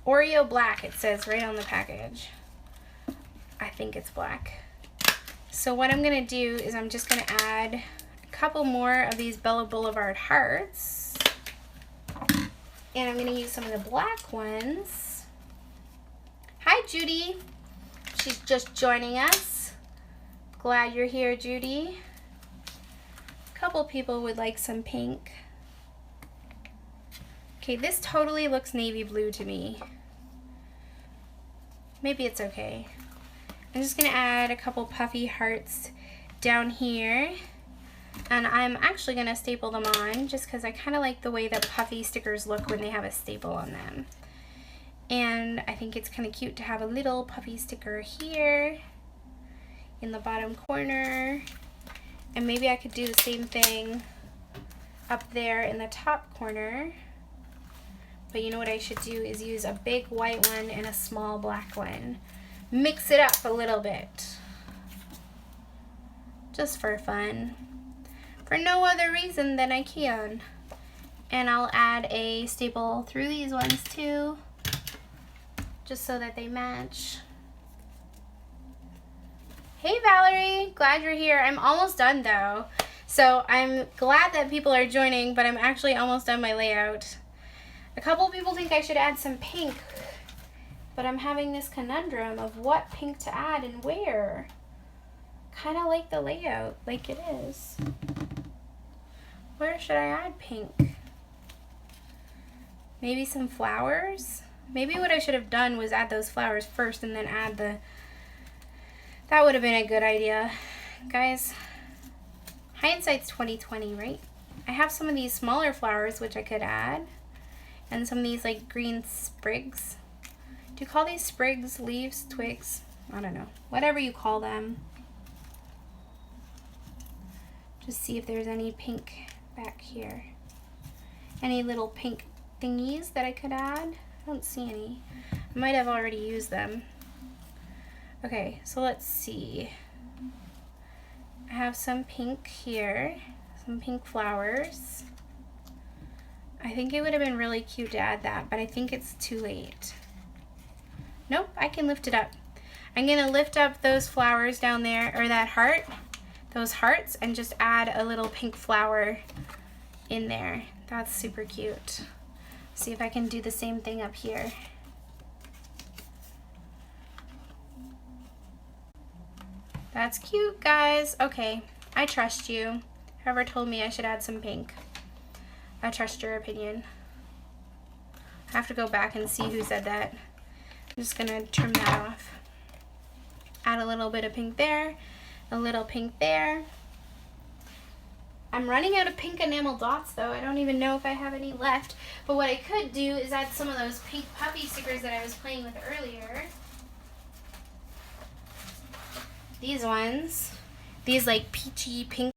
Oreo black, it says right on the package. I think it's black. So what I'm gonna do is I'm just gonna add a couple more of these Bella Boulevard hearts. And I'm gonna use some of the black ones. Hi, Judy. She's just joining us. Glad you're here, Judy. A couple people would like some pink. Okay, this totally looks navy blue to me. Maybe it's okay. I'm just gonna add a couple puffy hearts down here, and I'm actually gonna staple them on just because I kind of like the way that puffy stickers look when they have a staple on them. And I think it's kind of cute to have a little puffy sticker here in the bottom corner, and maybe I could do the same thing up there in the top corner. But you know what I should do is use a big white one and a small black one. Mix it up a little bit. Just for fun. For no other reason than I can. And I'll add a staple through these ones too, just so that they match. Hey Valerie, glad you're here. I'm almost done though. So I'm glad that people are joining, but I'm actually almost done my layout. A couple people think I should add some pink, but I'm having this conundrum of what pink to add and where. Kind of like the layout, like it is. Where should I add pink? Maybe some flowers? Maybe what I should have done was add those flowers first and then add the... That would have been a good idea. Guys, hindsight's 2020, right? I have some of these smaller flowers which I could add. And some of these like green sprigs. Do you call these sprigs, leaves, twigs? I don't know. Whatever you call them. Just see if there's any pink back here. Any little pink thingies that I could add? I don't see any. I might have already used them. Okay, so let's see. I have some pink here. Some pink flowers. I think it would have been really cute to add that, but I think it's too late. Nope, I can lift it up. I'm gonna lift up those flowers down there, or that heart, those hearts, and just add a little pink flower in there. That's super cute. See if I can do the same thing up here. That's cute, guys. Okay, I trust you. Whoever told me I should add some pink. I trust your opinion. I have to go back and see who said that. I'm just gonna trim that off. Add a little bit of pink there, a little pink there. I'm running out of pink enamel dots though. I don't even know if I have any left. But what I could do is add some of those pink puffy stickers that I was playing with earlier. These ones. These like peachy pink